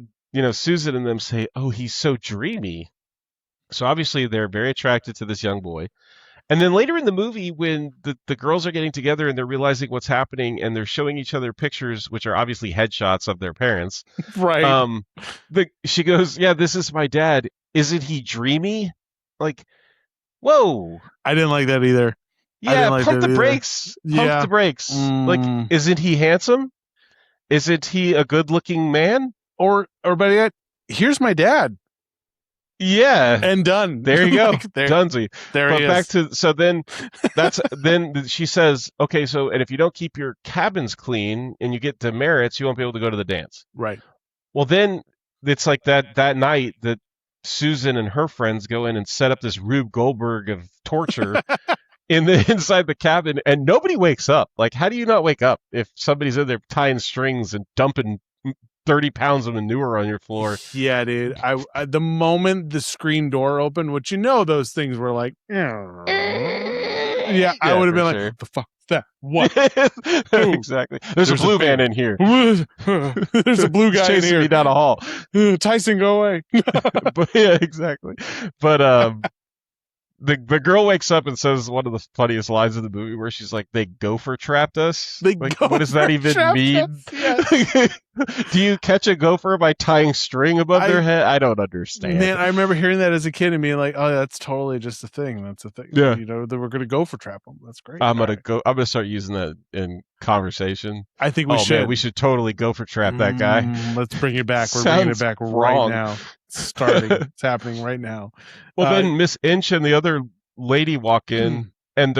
Speaker 1: Susan and them say, "Oh, he's so dreamy." So obviously they're very attracted to this young boy, And then later in the movie, when the girls are getting together and they're realizing what's happening and they're showing each other pictures, which are obviously headshots of their parents,
Speaker 3: Right.
Speaker 1: she goes, "Yeah, this is my dad. Isn't he dreamy?" Like, whoa.
Speaker 3: I didn't like that either.
Speaker 1: Yeah,
Speaker 3: like
Speaker 1: pump
Speaker 3: that
Speaker 1: the
Speaker 3: either.
Speaker 1: brakes. Pump
Speaker 3: Yeah.
Speaker 1: the brakes. Like, isn't he handsome? Isn't he a good-looking man?
Speaker 3: Or better yet, here's my dad.
Speaker 1: Yeah.
Speaker 3: And done.
Speaker 1: There you go.
Speaker 3: There
Speaker 1: Dunsey.
Speaker 3: There
Speaker 1: But
Speaker 3: he
Speaker 1: back
Speaker 3: is.
Speaker 1: to so then then she says, okay, so and if you don't keep your cabins clean and you get demerits, you won't be able to go to the dance.
Speaker 3: Right.
Speaker 1: Well, then it's like that night that Susan and her friends go in and set up this Rube Goldberg of torture inside the cabin, and nobody wakes up. Like, how do you not wake up if somebody's in there tying strings and dumping 30 pounds of manure on your floor?
Speaker 3: Yeah, dude. I the moment the screen door opened, which those things were like, yeah, I would have been like, what the fuck is that? What?
Speaker 1: Exactly. There's a blue man in here.
Speaker 3: There's a blue guy in
Speaker 1: chasing
Speaker 3: here.
Speaker 1: me down a hall.
Speaker 3: Tyson, go away.
Speaker 1: But yeah, exactly. But the girl wakes up and says one of the funniest lines of the movie where she's like, "They gopher trapped us." What does that even mean? Yes. Do you catch a gopher by tying string above their head? I don't understand.
Speaker 3: Man, I remember hearing that as a kid and being like, "Oh, that's totally just a thing. That's a thing."
Speaker 1: Yeah.
Speaker 3: That we're gonna gopher trap them. That's great.
Speaker 1: I'm gonna start using that in conversation.
Speaker 3: I think we should.
Speaker 1: Man, we should totally gopher trap that guy.
Speaker 3: Let's bring it back. We're bringing it back right now. It's starting. It's happening right now.
Speaker 1: Well, then Miss Inch and the other lady walk in, and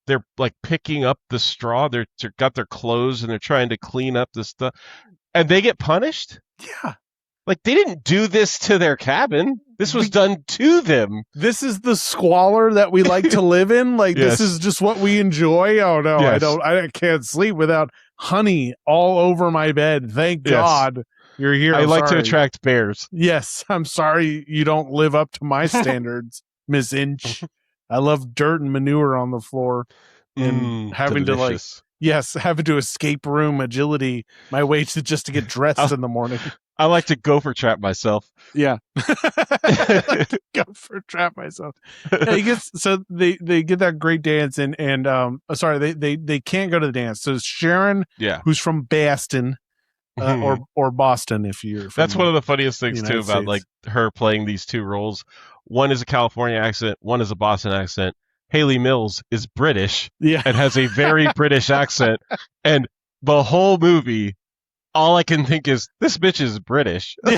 Speaker 1: they're like picking up the straw. They're got their clothes and they're trying to clean up the stuff, and they get punished.
Speaker 3: Yeah,
Speaker 1: like they didn't do this to their cabin. This was done to them.
Speaker 3: This is the squalor that we like to live in. Like This is just what we enjoy. Oh no, yes. I can't sleep without honey all over my bed. Thank God. You're here.
Speaker 1: I like to attract bears.
Speaker 3: Yes. I'm sorry you don't live up to my standards, Miss Inch. I love dirt and manure on the floor and having
Speaker 1: delicious.
Speaker 3: having to escape room agility my way to just to get dressed in the morning.
Speaker 1: I like to gopher trap myself.
Speaker 3: Yeah. Gopher trap myself. Yeah, so they get that great dance and they can't go to the dance. So Sharon, who's from Boston, or Boston, if you're from,
Speaker 1: that's one of the funniest things too about like her playing these two roles. One is a California accent, one is a Boston accent. Haley Mills is British and has a very British accent, and the whole movie all I can think is this bitch is British. And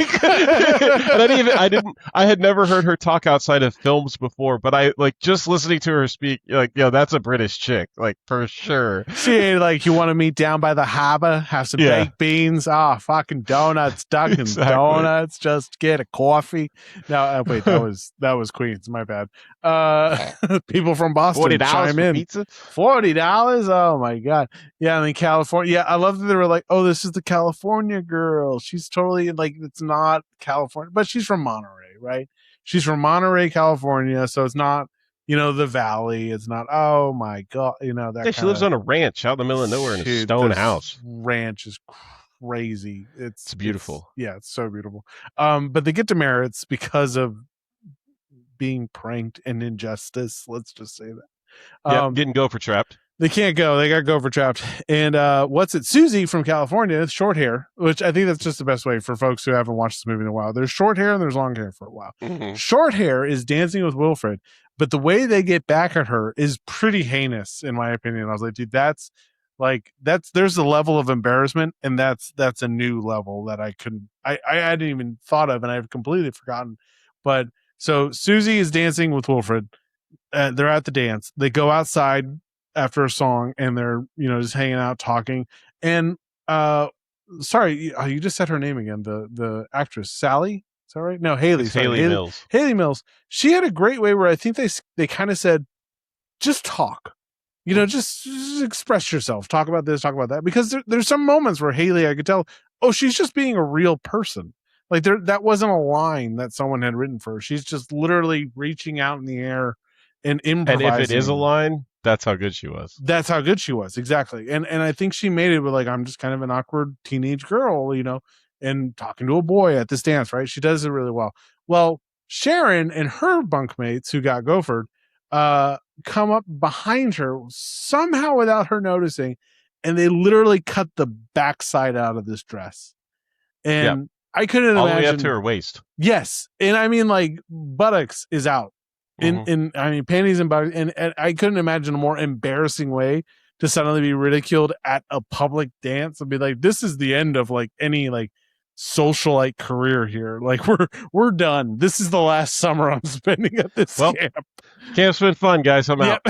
Speaker 1: I had never heard her talk outside of films before, but I like just listening to her speak, like, yo, that's a British chick, like for sure.
Speaker 3: She ain't like, you want to meet down by the harbor, have some baked beans, fucking donuts, Dunkin' Donuts, just get a coffee. No, wait, that was Queens, my bad. People from Boston chime in.
Speaker 1: Pizza?
Speaker 3: $40? Oh my God. Yeah, I mean California. Yeah, I love that they were like, oh, this is the California girl. She's totally like, it's not California, but she's from Monterey, right? She's from Monterey, California, so it's not, the valley. It's not, oh my God, that.
Speaker 1: Yeah, she lives on a ranch out in the middle of nowhere in a stone house.
Speaker 3: Ranch is crazy. It's
Speaker 1: beautiful.
Speaker 3: It's so beautiful. But they get demerits because of being pranked and injustice. Let's just say that.
Speaker 1: Getting gopher trapped.
Speaker 3: They can't go. They got gopher trapped. And Susie from California, short hair, which I think that's just the best way for folks who haven't watched this movie in a while. There's short hair and there's long hair for a while. Mm-hmm. Short hair is dancing with Wilfred, but the way they get back at her is pretty heinous, in my opinion. I was like, dude, there's a level of embarrassment, and that's a new level that I hadn't even thought of, and I've completely forgotten. But so Susie is dancing with Wilfred. They're at the dance. They go outside after a song and they're just hanging out talking, and sorry, you just said her name again, the actress Sally, is that right? No, Haley
Speaker 1: Mills.
Speaker 3: Haley Mills. She had a great way where I think they kind of said, just talk, just express yourself, talk about this, talk about that, because there's some moments where Haley, I could tell, oh, she's just being a real person. Like that wasn't a line that someone had written for her. She's just literally reaching out in the air and improvising.
Speaker 1: And if it is a line, that's how good she was.
Speaker 3: That's how good she was. Exactly. And I think she made it with like, I'm just kind of an awkward teenage girl, and talking to a boy at this dance, right? She does it really well. Well, Sharon and her bunkmates who got gophered, come up behind her somehow without her noticing, and they literally cut the backside out of this dress. And I couldn't
Speaker 1: all
Speaker 3: imagine.
Speaker 1: the way up to her waist.
Speaker 3: Yes. And I mean, like, buttocks is out. Panties and buttocks. And I couldn't imagine a more embarrassing way to suddenly be ridiculed at a public dance and be like, this is the end of like any like socialite career here. Like we're done. This is the last summer I'm spending at this camp.
Speaker 1: Camp's been fun, guys. I'm out.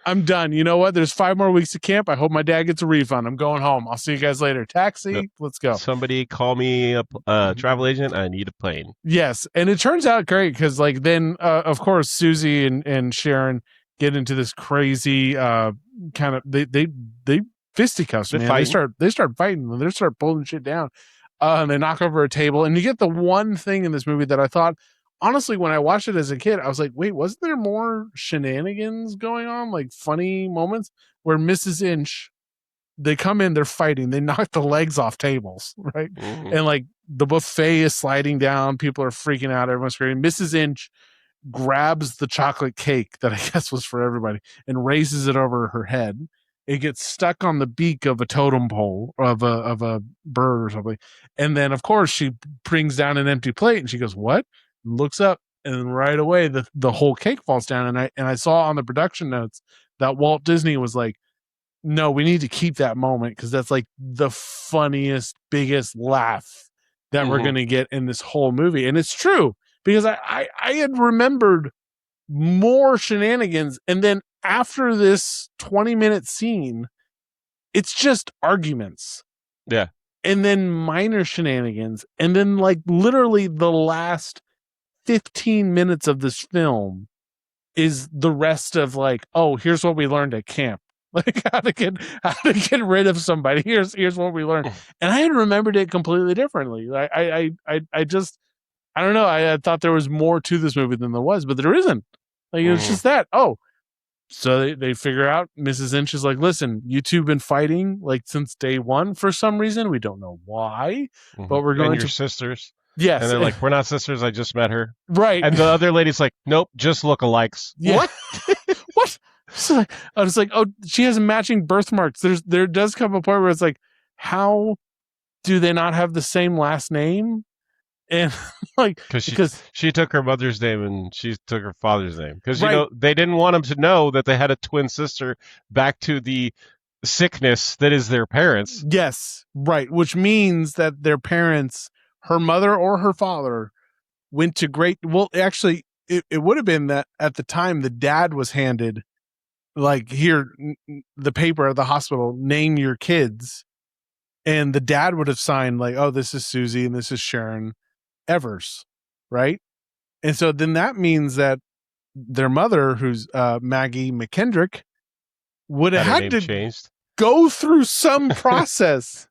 Speaker 3: I'm done. You know what? There's 5 more weeks of camp. I hope my dad gets a refund. I'm going home. I'll see you guys later. Taxi. Let's go.
Speaker 1: Somebody call me a travel agent. I need a plane.
Speaker 3: Yes. And it turns out great because like then of course Susie and Sharon get into this crazy kind of they fisticuffs, man. They start fighting. They start pulling shit down. And they knock over a table. And you get the one thing in this movie that I thought, honestly, when I watched it as a kid, I was like, wait, wasn't there more shenanigans going on? Like funny moments where Mrs. Inch, they come in, they're fighting, they knock the legs off tables, right? And like the buffet is sliding down. People are freaking out. Everyone's screaming. Mrs. Inch grabs the chocolate cake that I guess was for everybody and raises it over her head. It gets stuck on the beak of a totem pole of a bird or something. And then, of course, she brings down an empty plate and she goes, what? Looks up, and right away the whole cake falls down. And I saw on the production notes that Walt Disney was like, no, we need to keep that moment because that's like the funniest, biggest laugh that we're going to get in this whole movie. And it's true because I had remembered more shenanigans. And then after this 20-minute scene, it's just arguments.
Speaker 1: Yeah.
Speaker 3: And then minor shenanigans. And then like literally the last 15 minutes of this film is the rest of like, oh, here's what we learned at camp. Like how to get rid of somebody. Here's what we learned. And I had remembered it completely differently. I don't know. I thought there was more to this movie than there was, but there isn't. Like it's just that. Oh, so they figure out Mrs. Inch is like, listen, you two been fighting like since day one for some reason. We don't know why, but we're going
Speaker 1: to sisters.
Speaker 3: Yes.
Speaker 1: And they're like, we're not sisters. I just met her.
Speaker 3: Right.
Speaker 1: And the other lady's like, nope, just lookalikes.
Speaker 3: Yeah. What? What? So I was like, oh, she has matching birthmarks. There does come a point where it's like, how do they not have the same last name? And like, because
Speaker 1: she took her mother's name and she took her father's name. Because, you know, they didn't want them to know that they had a twin sister back to the sickness that is their parents.
Speaker 3: Yes. Right. Which means that their parents, her mother or her father, went to well, actually, it would have been that at the time the dad was handed like, here, the paper at the hospital, name your kids. And the dad would have signed like, oh, this is Susie and this is Sharon Evers. Right. And so then that means that their mother, who's Maggie McKendrick, would have had to go through some process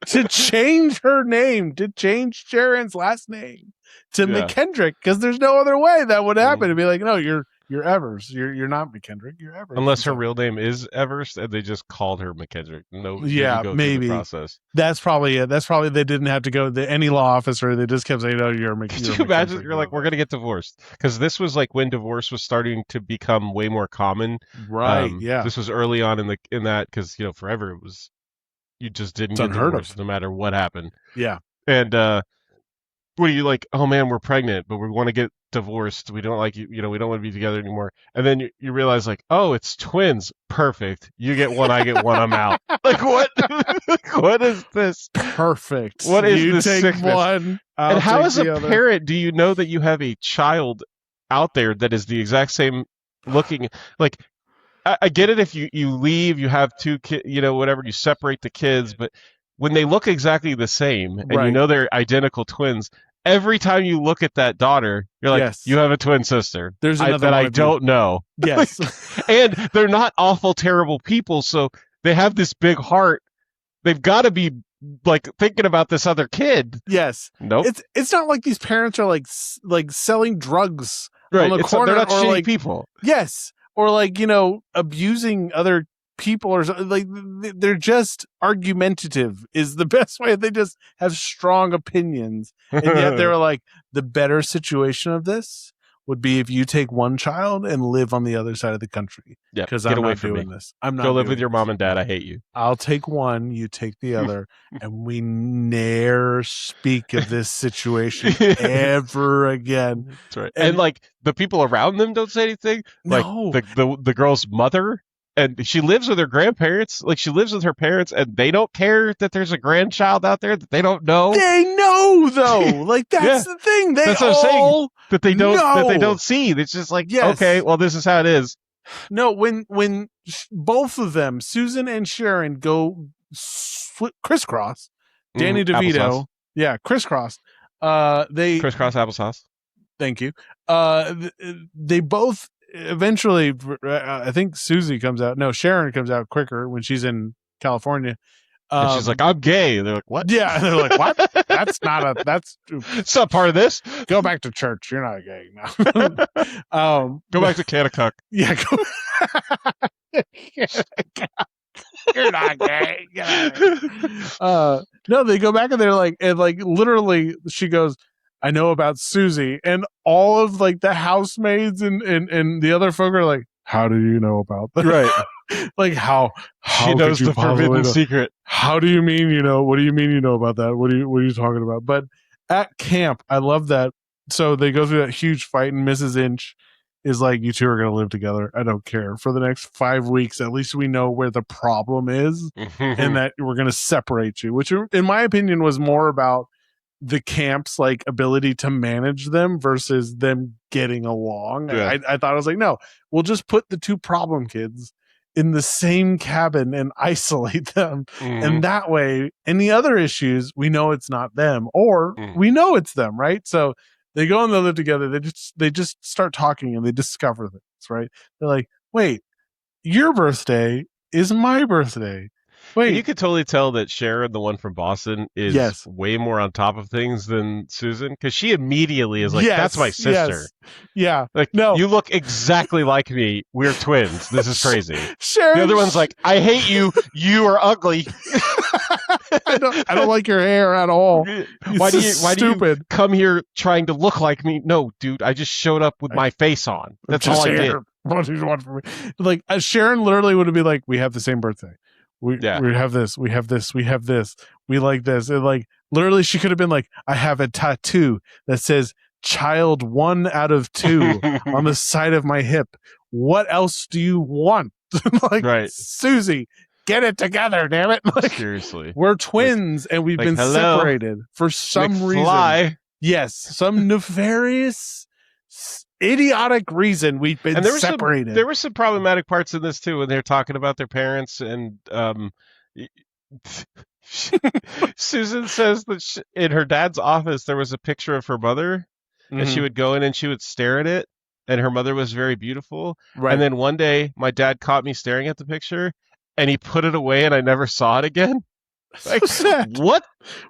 Speaker 3: to change her name, to change Sharon's last name to McKendrick, because there's no other way that would happen. To be like, no, you're Evers. You're not McKendrick. You're Evers.
Speaker 1: Unless her real name is Evers, and they just called her McKendrick. No,
Speaker 3: yeah, maybe.
Speaker 1: Process.
Speaker 3: That's probably it. That's probably they didn't have to go to any law office, or they just kept saying, "No, you're McKendrick."
Speaker 1: Could you imagine? You're like, we're gonna get divorced, because this was like when divorce was starting to become way more common.
Speaker 3: Right. Yeah.
Speaker 1: This was early on in that, because forever it was you just didn't get divorced no matter what happened.
Speaker 3: Yeah.
Speaker 1: And what are you like? Oh man, we're pregnant, but we want to get divorced. We don't like you. We don't want to be together anymore. And then you realize like, oh, it's twins. Perfect. You get one, I get one. I'm out. Like what? What is this?
Speaker 3: Perfect.
Speaker 1: What is
Speaker 3: you
Speaker 1: this
Speaker 3: take
Speaker 1: sickness?
Speaker 3: One.
Speaker 1: And how, as a parent, do you know that you have a child out there that is the exact same looking? Like, I get it if you leave, you have two kids, whatever, you separate the kids, but when they look exactly the same and you know they're identical twins, every time you look at that daughter, you're like, you have a twin sister.
Speaker 3: There's another
Speaker 1: that I don't know.
Speaker 3: Yes.
Speaker 1: And they're not awful, terrible people, so they have this big heart. They've got to be like thinking about this other kid.
Speaker 3: Yes.
Speaker 1: Nope.
Speaker 3: It's not like these parents are like selling drugs on the corner.
Speaker 1: They're not shitty
Speaker 3: like,
Speaker 1: people.
Speaker 3: Yes. Or like, abusing other people, or like they're just argumentative is the best way. They just have strong opinions. And yet they were like, the better situation of this would be if you take one child and live on the other side of the country.
Speaker 1: Yeah,
Speaker 3: because
Speaker 1: get
Speaker 3: I'm
Speaker 1: away
Speaker 3: not
Speaker 1: from
Speaker 3: doing
Speaker 1: me.
Speaker 3: this. I'm not.
Speaker 1: Go live with
Speaker 3: doing
Speaker 1: your
Speaker 3: this.
Speaker 1: mom and dad. I hate you.
Speaker 3: I'll take one, you take the other, and we ne'er speak of this situation ever again.
Speaker 1: That's right. And like the people around them don't say anything. Like
Speaker 3: No.
Speaker 1: the girl's mother, and she lives with her grandparents. Like she lives with her parents, and they don't care that there's a grandchild out there that they don't know.
Speaker 3: They know though. Like that's the thing. That's what I'm saying.
Speaker 1: That they don't see. It's just like, okay, well, this is how it is.
Speaker 3: No, when both of them, Susan and Sharon, go crisscross, Danny DeVito,
Speaker 1: applesauce.
Speaker 3: Yeah, crisscross. They
Speaker 1: crisscross applesauce.
Speaker 3: Thank you. They both eventually. I think Susie comes out. No, Sharon comes out quicker when she's in California.
Speaker 1: And she's like, "I'm gay." And they're like, "What?"
Speaker 3: Yeah, and they're like, "What? That's not
Speaker 1: it's not part of this.
Speaker 3: Go back to church. You're not gay now."
Speaker 1: Go back to Kanakuk.
Speaker 3: Yeah. You're not gay. No, they go back and they're like, literally, she goes, "I know about Susie," and all of like the housemaids and the other folk are like, "How do you know about that?"
Speaker 1: Right.
Speaker 3: Like how
Speaker 1: she knows the forbidden secret.
Speaker 3: How do you mean you know? What do you mean you know about that? What are you talking about? But at camp, I love that. So they go through that huge fight, and Mrs. Inch is like, "You two are going to live together. I don't care. For the next 5 weeks, at least we know where the problem is, and that we're going to separate you." Which, in my opinion, was more about the camp's like ability to manage them versus them getting along.
Speaker 1: Yeah.
Speaker 3: I thought, I was like, no, we'll just put the two problem kids in the same cabin and isolate them. And that way, any other issues, we know it's not them, or we know it's them, right? So they go and they live together. They just start talking and they discover things, right? They're like, wait, your birthday is my birthday. Wait,
Speaker 1: and you could totally tell that Sharon, the one from Boston, is way more on top of things than Susan, because she immediately is like, "That's my sister."
Speaker 3: Yeah,
Speaker 1: like,
Speaker 3: no,
Speaker 1: you look exactly like me. We're twins. This is crazy.
Speaker 3: Sharon,
Speaker 1: the other one's like, "I hate you. You are ugly.
Speaker 3: I don't like your hair at all.
Speaker 1: Why do you come here trying to look like me?" No, dude, I just showed up with my face on. That's all I did.
Speaker 3: What do you want from me? Like Sharon literally would be like, "We have the same birthday. We have this. We have this. We have this. We like this." And like literally, she could have been like, "I have a tattoo that says child 1 out of 2 on the side of my hip. What else do you want?" Like, right. Susie, get it together, damn it. Like,
Speaker 1: seriously.
Speaker 3: We're twins and we've been separated for some reason. Yes, some nefarious, idiotic reason we've been separated.
Speaker 1: There were some problematic parts in this too when they're talking about their parents, and Susan says that in her dad's office there was a picture of her mother, and she would go in and she would stare at it, and her mother was very beautiful. Right. And then one day my dad caught me staring at the picture, and he put it away, and I never saw it again. Like, what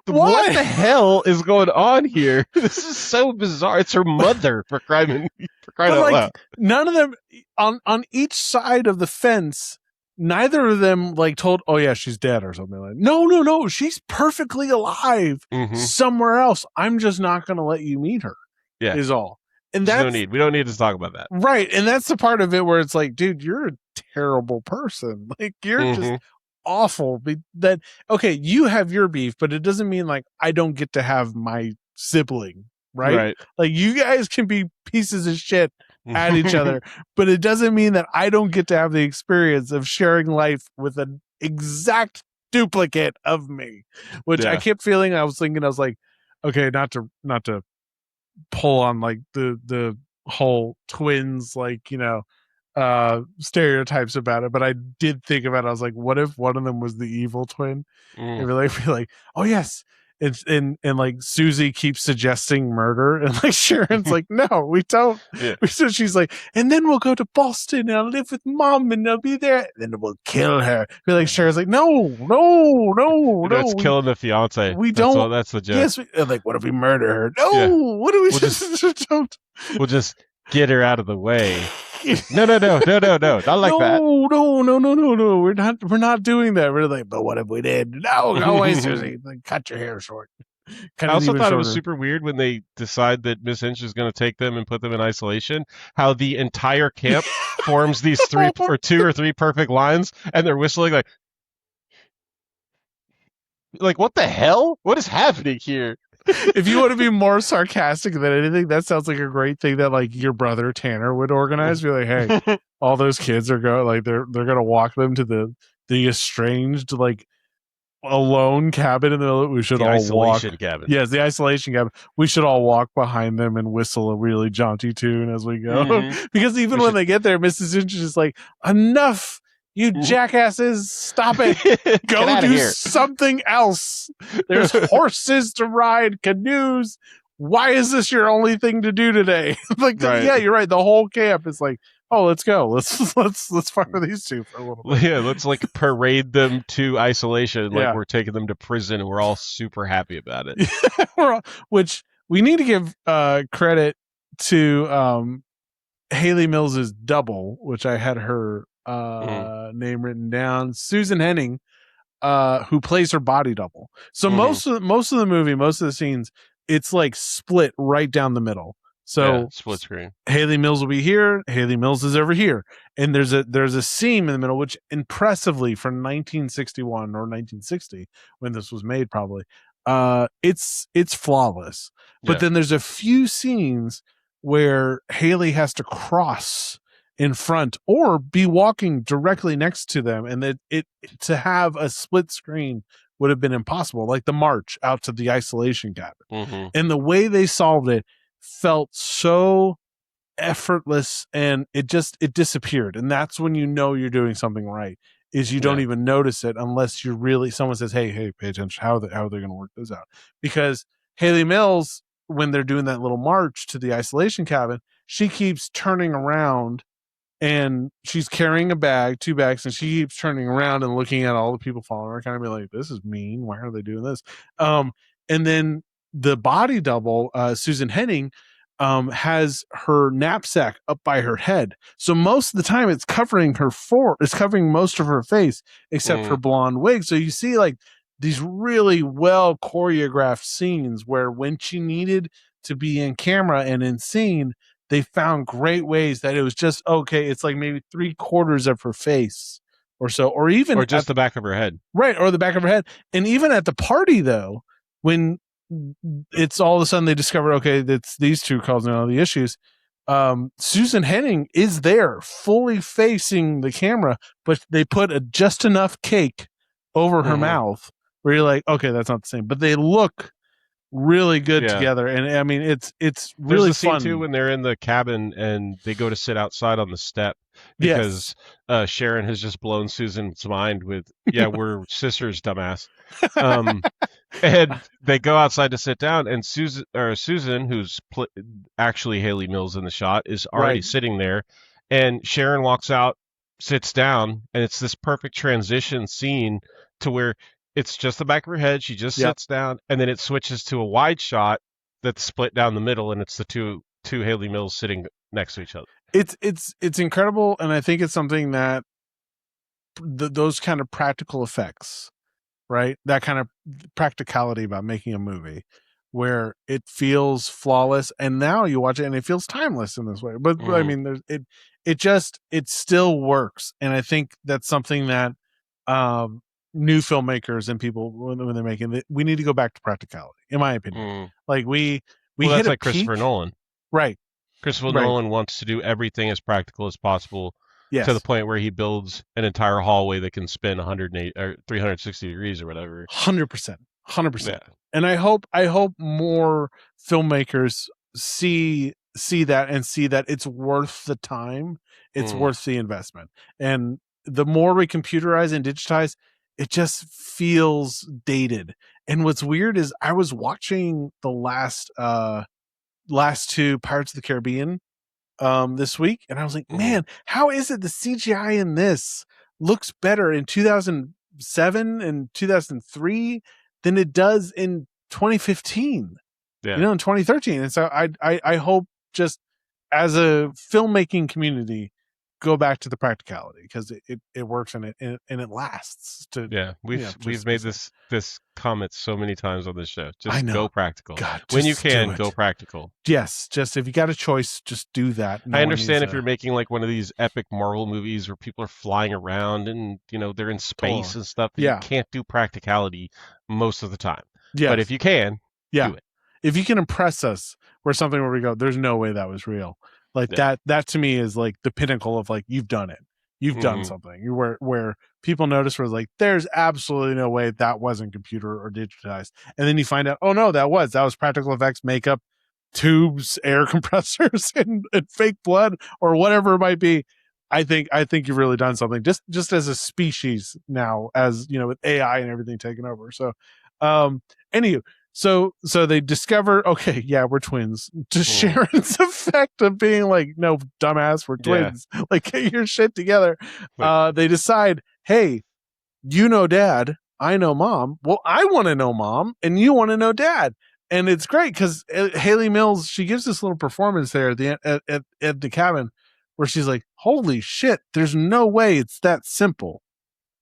Speaker 1: the hell is going on here? This is so bizarre. It's her mother, for crying out loud.
Speaker 3: None of them on each side of the fence, neither of them like told, "Oh yeah, she's dead" or something like that. No, she's perfectly alive somewhere else. I'm just not going to let you meet her. Yeah, is all. And that's
Speaker 1: we don't need to talk about that.
Speaker 3: Right. And that's the part of it where it's like, dude, you're a terrible person. Like, you're just awful. That okay, you have your beef, but it doesn't mean like I don't get to have my sibling, right? Like, you guys can be pieces of shit at each other, but it doesn't mean that I don't get to have the experience of sharing life with an exact duplicate of me. Which I kept feeling, I was like, okay, not to pull on like the whole twins, like, you know, stereotypes about it, but I did think about it. I was like, what if one of them was the evil twin? And be like, "Oh yes," and like Susie keeps suggesting murder, and like Sharon's like, "No, we don't." So she's like, "And then we'll go to Boston and I'll live with Mom and I'll be there, and then we'll kill her." Be like, Sharon's like, no,
Speaker 1: it's killing the fiance.
Speaker 3: We don't.
Speaker 1: That's the joke.
Speaker 3: Yes, like, what if we murder her? No, what do we don't?
Speaker 1: We'll just get her out of the way. No, not like that.
Speaker 3: No. We're not doing that. We're like, but what if we did? No, go away, Susie. Like, cut your hair short.
Speaker 1: I also thought it was super weird when they decide that Miss Inch is going to take them and put them in isolation, how the entire camp forms these two or three perfect lines, and they're whistling like what the hell? What is happening here?
Speaker 3: If you want to be more sarcastic than anything, that sounds like a great thing that like your brother Tanner would organize. Be like, hey, all those kids are going, like they're gonna walk them to the estranged, like alone cabin in the middle. We should
Speaker 1: the
Speaker 3: all
Speaker 1: isolation
Speaker 3: walk.
Speaker 1: Cabin.
Speaker 3: Yes, the isolation cabin. We should all walk behind them and whistle a really jaunty tune as we go. Because even when they get there, Mrs. Inch is like, enough. You jackasses, stop it. Go do something else. There's horses to ride, canoes. Why is this your only thing to do today? Yeah, you're right. The whole camp is like, oh, let's go. Let's fire these two for a little bit.
Speaker 1: Yeah, let's like parade them to isolation like we're taking them to prison, and we're all super happy about it.
Speaker 3: Which we need to give credit to Haley Mills's double, which I had her name written down, Susan Henning, who plays her body double. So most of the movie, most of the scenes, it's like split right down the middle. So
Speaker 1: split screen.
Speaker 3: Haley Mills will be here. Haley Mills is over here, and there's a seam in the middle, which impressively for 1961 or 1960 when this was made, probably, it's flawless. But then there's a few scenes where Haley has to cross in front or be walking directly next to them, and that it to have a split screen would have been impossible, like the march out to the isolation cabin. And the way they solved it felt so effortless, and it disappeared. And that's when you know you're doing something right, is you don't even notice it unless you're really, someone says, hey, pay attention. How are they going to work this out? Because Haley Mills, when they're doing that little march to the isolation cabin, she keeps turning around, and she's carrying two bags, and she keeps turning around and looking at all the people following her, kind of be like, this is mean. Why are they doing this? And then the body double, Susan Henning, has her knapsack up by her head. So most of the time it's covering it's covering most of her face, except for blonde wig. So you see like these really well choreographed scenes where when she needed to be in camera and in scene, they found great ways that it was just okay. It's like maybe 3/4 of her face or so, or
Speaker 1: just the back of her head.
Speaker 3: Right. Or the back of her head. And even at the party though, when it's all of a sudden they discover, okay, that's these two causing all the issues. Susan Henning is there fully facing the camera, but they put just enough cake over her mouth where you're like, okay, that's not the same, but they look really good together. And I mean, it's really
Speaker 1: There's a
Speaker 3: fun
Speaker 1: scene too when they're in the cabin and they go to sit outside on the step because Sharon has just blown Susan's mind with, we're sisters, dumbass. And they go outside to sit down, and Susan, who's actually Haley Mills in the shot, is already sitting there, and Sharon walks out, sits down, and it's this perfect transition scene to where it's just the back of her head. She just sits down, and then it switches to a wide shot that's split down the middle, and it's the two Haley Mills sitting next to each other.
Speaker 3: It's incredible, and I think it's something that those kind of practical effects, right? That kind of practicality about making a movie where it feels flawless, and now you watch it and it feels timeless in this way. But I mean, it still works, and I think that's something that new filmmakers and people when they're making it, we need to go back to practicality, in my opinion. Like we hit
Speaker 1: that's like
Speaker 3: peak.
Speaker 1: Christopher Nolan,
Speaker 3: right?
Speaker 1: Christopher Nolan wants to do everything as practical as possible.
Speaker 3: Yes.
Speaker 1: To the point where he builds an entire hallway that can spin 108 or 360 degrees or whatever.
Speaker 3: 100%. And I hope more filmmakers see that and see that it's worth the time. It's worth the investment. And the more we computerize and digitize, it just feels dated. And what's weird is I was watching the last two Pirates of the Caribbean this week, and I was like, man, how is it the CGI in this looks better in 2007 and 2003 than it does in 2015, in 2013? And so I hope, just as a filmmaking community, go back to the practicality because it works and it lasts.
Speaker 1: We've made this comment so many times on this show. Just go practical.
Speaker 3: God,
Speaker 1: when you can, go practical.
Speaker 3: Yes, just if you got a choice, just do that.
Speaker 1: I understand if you're making like one of these epic Marvel movies where people are flying around and they're in space and stuff. You can't do practicality most of the time.
Speaker 3: Yes.
Speaker 1: But if you can, do it.
Speaker 3: If you can impress us where something where we go, there's no way that was real. Like that to me is like the pinnacle of like, you've done it. You've done something where people notice where like, there's absolutely no way that wasn't computer or digitized. And then you find out, oh no, that was practical effects, makeup, tubes, air compressors, and fake blood or whatever it might be. I think you've really done something just as a species now, as with AI and everything taking over. So, anywho, so they discover, okay, yeah, we're twins. To Sharon's effect of being like, no, dumbass, we're twins. Like, get your shit together. They decide, hey, you know dad, I know mom. Well, I want to know mom, and you want to know dad. And it's great because Haley Mills, she gives this little performance there at the cabin where she's like, holy shit, there's no way it's that simple.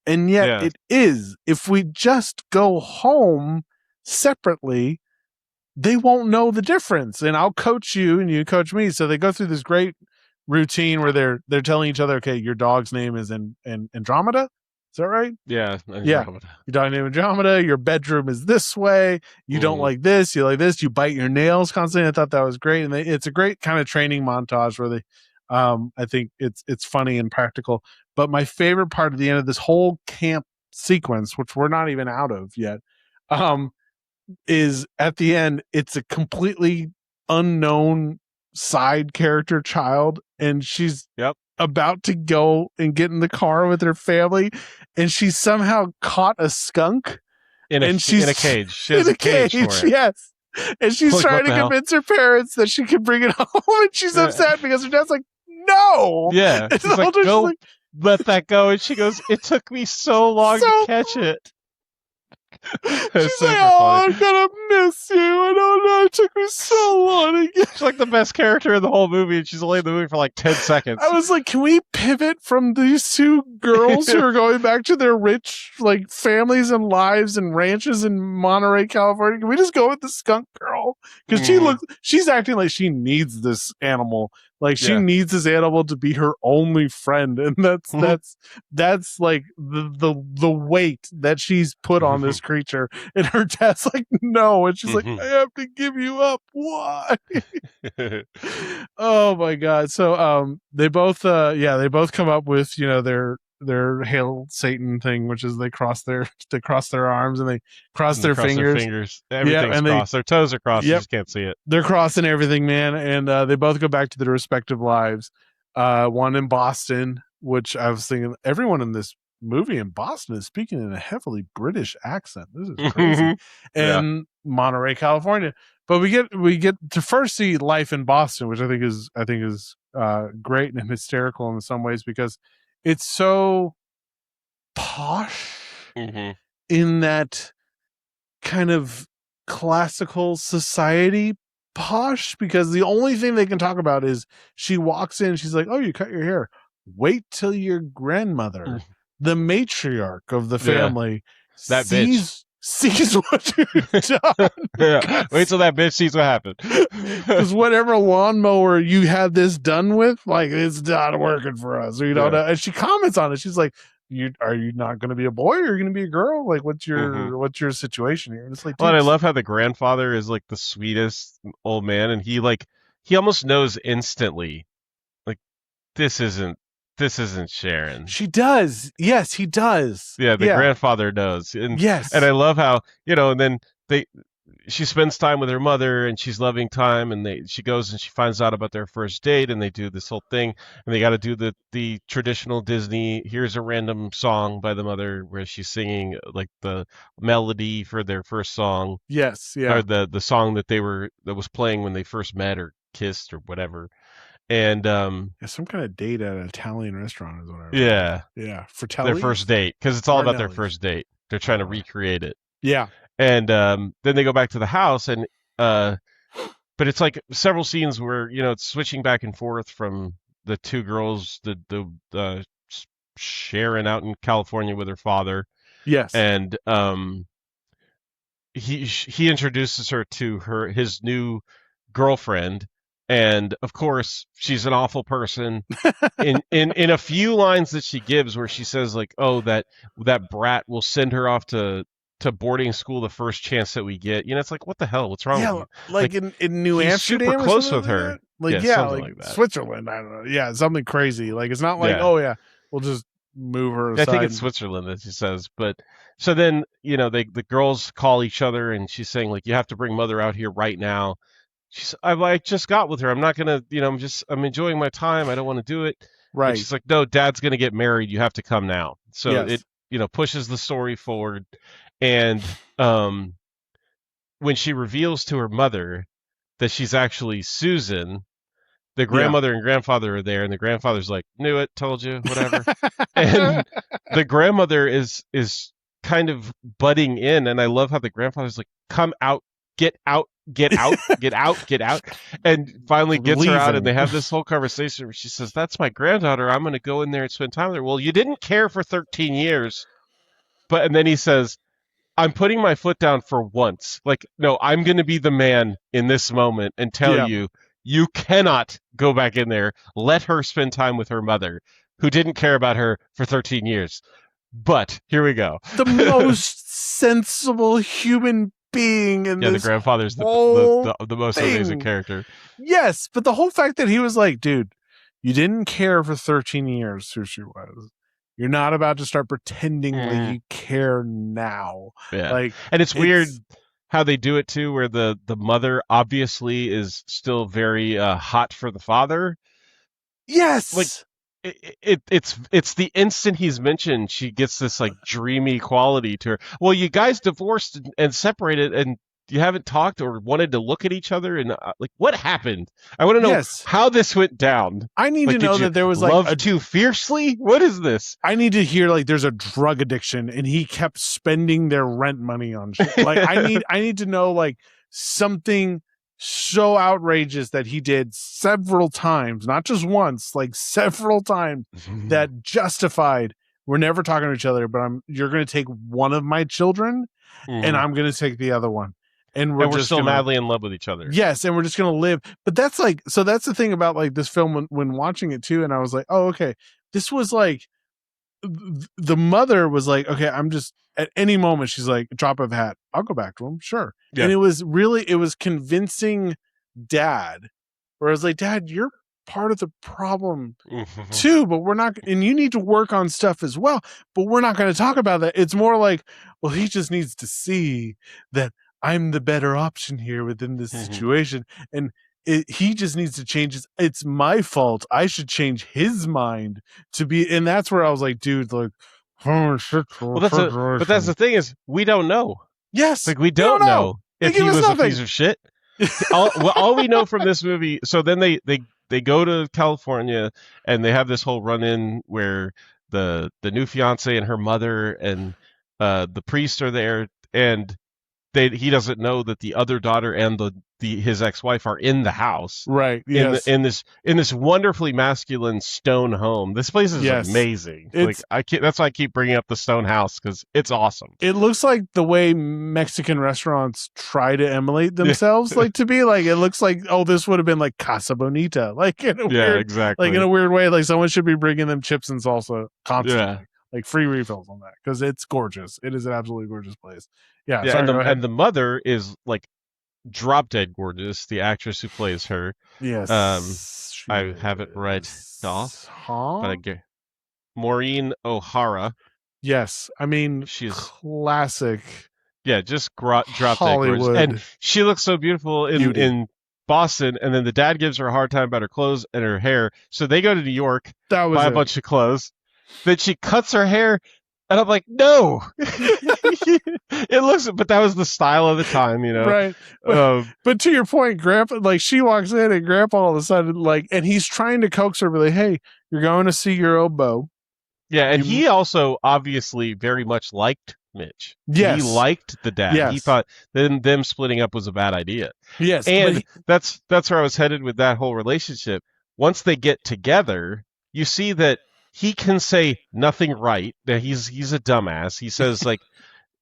Speaker 3: And yet it is. If we just go home separately, they won't know the difference. And I'll coach you and you coach me. So they go through this great routine where they're telling each other, okay, your dog's name is Andromeda. Is that right?
Speaker 1: Yeah.
Speaker 3: Yeah. Your dog named Andromeda. Your bedroom is this way. You don't like this. You like this. You bite your nails constantly. I thought that was great. And it's a great kind of training montage where they, I think it's funny and practical. But my favorite part of the end of this whole camp sequence, which we're not even out of yet, is at the end, it's a completely unknown side character child. And she's about to go and get in the car with her family, and she somehow caught a skunk
Speaker 1: in a cage. She has a cage for it.
Speaker 3: Yes. And she's trying to convince her parents that she can bring it home, and she's upset because her dad's like, no.
Speaker 1: Yeah. She's like, go, let that go. And she goes, it took me so long to catch it.
Speaker 3: She's like, I'm gonna miss you. I don't know. It took me so long to get.
Speaker 1: She's like the best character in the whole movie, and she's only in the movie for like 10 seconds.
Speaker 3: I was like, can we pivot from these two girls who are going back to their rich like families and lives and ranches in Monterey, California? Can we just go with the skunk girl? Because she's acting like she needs this animal. Like she needs this animal to be her only friend, and that's like the weight that she's put on this creature. And her dad's like, no, and she's like, I have to give you up. Why? Oh my god! So they both come up with their Hail Satan thing, which is they cross their arms and they cross their fingers.
Speaker 1: Everything's crossed. Their toes are crossed. You just can't see it.
Speaker 3: They're crossing everything, man. And they both go back to their respective lives. One in Boston, which I was thinking everyone in this movie in Boston is speaking in a heavily British accent. This is crazy. And Monterey, California. But we get to first see life in Boston, which I think is great and hysterical in some ways because it's so posh in that kind of classical society posh, because the only thing they can talk about is she walks in, she's like, oh, you cut your hair. Wait till your grandmother, the matriarch of the family,
Speaker 1: that bitch
Speaker 3: sees what you've done.
Speaker 1: Wait till that bitch sees what happened.
Speaker 3: Because whatever lawnmower you had this done with, like, it's not working for us. Or, and she comments on it. She's like, are you not going to be a boy or are you going to be a girl? Like, what's your situation here? And it's like,
Speaker 1: well, I love how the grandfather is like the sweetest old man, and he almost knows instantly, like, this isn't Sharon.
Speaker 3: She does. Yes, he does.
Speaker 1: Yeah, the grandfather knows. And, yes. And I love how, and then she spends time with her mother and she's loving time, and she goes and she finds out about their first date, and they do this whole thing, and they got to do the traditional Disney, here's a random song by the mother where she's singing like the melody for their first song.
Speaker 3: Yes, yeah.
Speaker 1: Or the song that was playing when they first met or kissed or whatever. And
Speaker 3: some kind of date at an Italian restaurant is what I remember.
Speaker 1: Yeah,
Speaker 3: Fratelli?
Speaker 1: Their first date, because it's all about their first date. They're trying to recreate it.
Speaker 3: Yeah,
Speaker 1: and then they go back to the house, and but it's like several scenes where it's switching back and forth from the two girls, the Sharon out in California with her father,
Speaker 3: Yes.
Speaker 1: and he introduces her to his new girlfriend, and of course she's an awful person. in a few lines that she gives, where she says like, "Oh, that brat will send her off to boarding school the first chance that we get." It's like, what the hell? What's wrong with you?
Speaker 3: Like in New Amsterdam,
Speaker 1: super
Speaker 3: or
Speaker 1: close
Speaker 3: something
Speaker 1: with her.
Speaker 3: that? Like
Speaker 1: something like that.
Speaker 3: Switzerland. I don't know. Yeah, something crazy. Like it's not like we'll just move her aside.
Speaker 1: I think it's Switzerland that she says. But so then the girls call each other, and she's saying like, "You have to bring mother out here right now." I just got with her. I'm not gonna, I'm enjoying my time. I don't want to do it.
Speaker 3: Right.
Speaker 1: And she's like, "No, Dad's gonna get married. You have to come now." So
Speaker 3: Yes.
Speaker 1: it pushes the story forward, and when she reveals to her mother that she's actually Susan, the grandmother and grandfather are there, and the grandfather's like, "Knew it, told you, whatever." And the grandmother is kind of butting in, and I love how the grandfather's like, "Come out, get out, get out, get out, get out," and finally gets her out, and they have this whole conversation where she says, "That's my granddaughter. I'm going to go in there and spend time with her." Well, you didn't care for 13 years, and then he says, "I'm putting my foot down for once. Like, no, I'm going to be the man in this moment and tell you cannot go back in there. Let her spend time with her mother, who didn't care about her for 13 years. But here we go."
Speaker 3: The most sensible human being in this.
Speaker 1: The grandfather's the most amazing character.
Speaker 3: Yes, but the whole fact that he was like, "Dude, you didn't care for 13 years who she was. You're not about to start pretending like you care now."
Speaker 1: Yeah. And it's weird how they do it too, where the mother obviously is still very hot for the father.
Speaker 3: Yes.
Speaker 1: Like it's the instant he's mentioned, she gets this like dreamy quality to her. Well, you guys divorced and separated, and you haven't talked or wanted to look at each other, and like, what happened? I want to know how this went down.
Speaker 3: I need to know that there was
Speaker 1: love too fiercely. What is this?
Speaker 3: I need to hear like there's a drug addiction, and he kept spending their rent money on shit. Like I need to know like something so outrageous that he did several times, not just once, like several times, that justified, we're never talking to each other, but you're going to take one of my children and I'm going to take the other one. And we're just
Speaker 1: still madly in love with each other.
Speaker 3: Yes. And we're just going to live. But that's like, so that's the thing about like this film when watching it too. And I was like, oh, okay. This was like, the mother was like, okay, I'm just, at any moment, she's like, drop of a hat, I'll go back to him. Sure. Yeah. And it was convincing Dad, where I was like, Dad, you're part of the problem too, but we're not, and you need to work on stuff as well, but we're not going to talk about that. It's more like, well, he just needs to see that I'm the better option here within this situation. And he just needs to change it's my fault. I should change his mind to be, and that's where I was like, dude, like, oh shit.
Speaker 1: Well, that's the thing is, we don't know.
Speaker 3: Yes.
Speaker 1: Like, we don't know if he was a piece of shit. all we know from this movie, so then they go to California and they have this whole run-in where the new fiance and her mother and the priest are there, and he doesn't know that the other daughter and his ex-wife are in the house,
Speaker 3: right? Yes.
Speaker 1: in this wonderfully masculine stone home. This place is amazing. That's why I keep bringing up the stone house, because it's awesome.
Speaker 3: It looks like the way Mexican restaurants try to emulate themselves, like to be like. It looks like, oh, this would have been like Casa Bonita, like in a weird,
Speaker 1: exactly,
Speaker 3: like in a weird way. Like someone should be bringing them chips and salsa constantly. Yeah. Like free refills on that, because it's gorgeous. It is an absolutely gorgeous place. Yeah. Sorry,
Speaker 1: and the mother is like drop dead gorgeous. The actress who plays her.
Speaker 3: Yes.
Speaker 1: I have it right off. But Maureen O'Hara.
Speaker 3: Yes. I mean, she's classic.
Speaker 1: Yeah, just drop dead gorgeous. And she looks so beautiful in Boston, and then the dad gives her a hard time about her clothes and her hair. So they go to New York, buy a bunch of clothes. Then she cuts her hair, and I'm like, no. It looks, but that was the style of the time,
Speaker 3: Right. But to your point, Grandpa, like, she walks in, and Grandpa all of a sudden, like, and he's trying to coax her, but like, hey, you're going to see your old beau.
Speaker 1: Yeah, and he also obviously very much liked Mitch.
Speaker 3: Yes.
Speaker 1: He liked the dad.
Speaker 3: Yes.
Speaker 1: He thought them splitting up was a bad idea.
Speaker 3: Yes.
Speaker 1: And that's where I was headed with that whole relationship. once they get together, you see that he can say nothing right. That he's a dumbass. He says like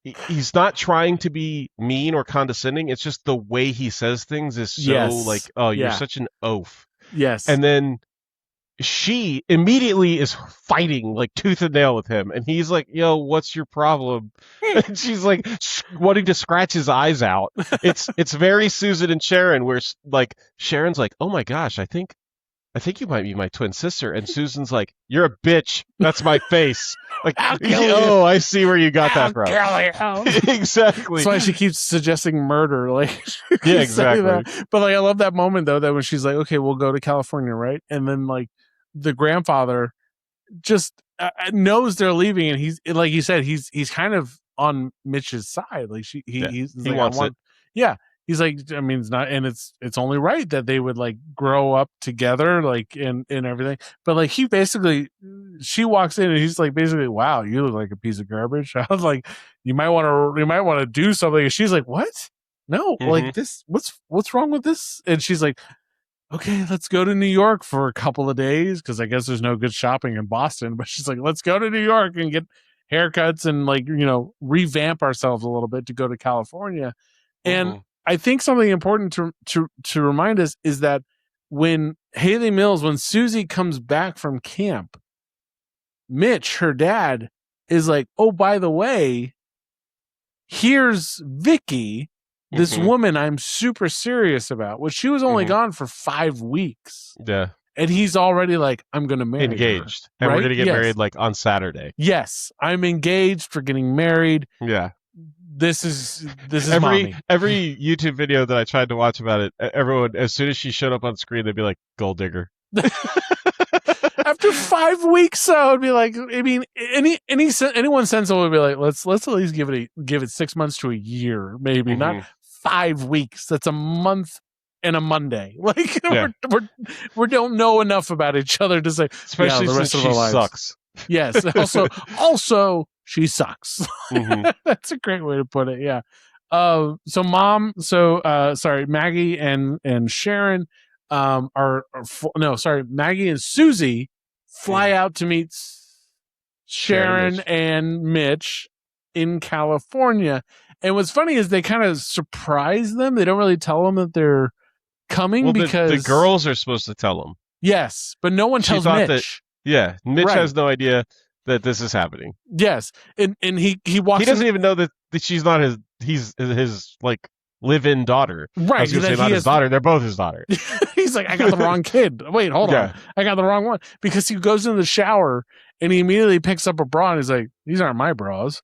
Speaker 1: he's not trying to be mean or condescending. It's just the way he says things is so like, oh, you're such an oaf.
Speaker 3: Yes.
Speaker 1: And then she immediately is fighting like tooth and nail with him, and he's like, yo, what's your problem? And she's like wanting to scratch his eyes out. It's very Susan and Sharon, where like Sharon's like, oh my gosh, I think you might be my twin sister, and Susan's like, you're a bitch, that's my face. Like, oh, I see where you got that from. Exactly.
Speaker 3: That's why she keeps suggesting murder. Like,
Speaker 1: yeah, exactly.
Speaker 3: But like, I love that moment though, that when she's like, okay, we'll go to California, right? And then like the grandfather just knows they're leaving, and he's like you said, he's kind of on Mitch's side. Like he like,
Speaker 1: wants it.
Speaker 3: Yeah. He's like, I mean, it's not, and it's only right that they would like grow up together, like and everything. But like she walks in and he's like, basically, wow, you look like a piece of garbage. I was like, you might want to do something. And she's like, what? No, like this. What's wrong with this? And she's like, okay, let's go to New York for a couple of days, because I guess there's no good shopping in Boston. But she's like, let's go to New York and get haircuts and like revamp ourselves a little bit to go to California. And I think something important to remind us is that when Susie comes back from camp, Mitch, her dad, is like, oh, by the way, here's Vicky, this woman I'm super serious about. Well, she was only gone for 5 weeks.
Speaker 1: Yeah.
Speaker 3: And he's already like, I'm going to marry
Speaker 1: engaged.
Speaker 3: her,
Speaker 1: and
Speaker 3: right?
Speaker 1: we're going to get married like on Saturday.
Speaker 3: Yes. I'm engaged for getting married.
Speaker 1: Yeah.
Speaker 3: This is
Speaker 1: every YouTube video that I tried to watch about it, everyone, as soon as she showed up on screen, they'd be like, gold digger.
Speaker 3: After 5 weeks, though, it'd be like, I mean, anyone sensible would be like, let's at least give it 6 months to a year, maybe not 5 weeks. That's a month and a Monday. Like we don't know enough about each other to say,
Speaker 1: especially
Speaker 3: the rest
Speaker 1: since
Speaker 3: of our
Speaker 1: she
Speaker 3: lives
Speaker 1: sucks.
Speaker 3: Yes. Also, she sucks. That's a great way to put it. Yeah. Sorry, Maggie and Sharon Maggie and Susie fly out to meet Sharon and Mitch in California. And what's funny is they kind of surprise them. They don't really tell them that they're coming, because
Speaker 1: the girls are supposed to tell them.
Speaker 3: Yes, but no one tells Mitch.
Speaker 1: Mitch has no idea that this is happening.
Speaker 3: Yes, and he walks.
Speaker 1: He doesn't even know that she's not his like live-in daughter.
Speaker 3: Right.
Speaker 1: I was going to say not his daughter. They're both his daughter.
Speaker 3: He's like, I got the wrong kid. Wait, hold on. I got the wrong one. Because he goes in the shower and he immediately picks up a bra and he's like, these aren't my bras.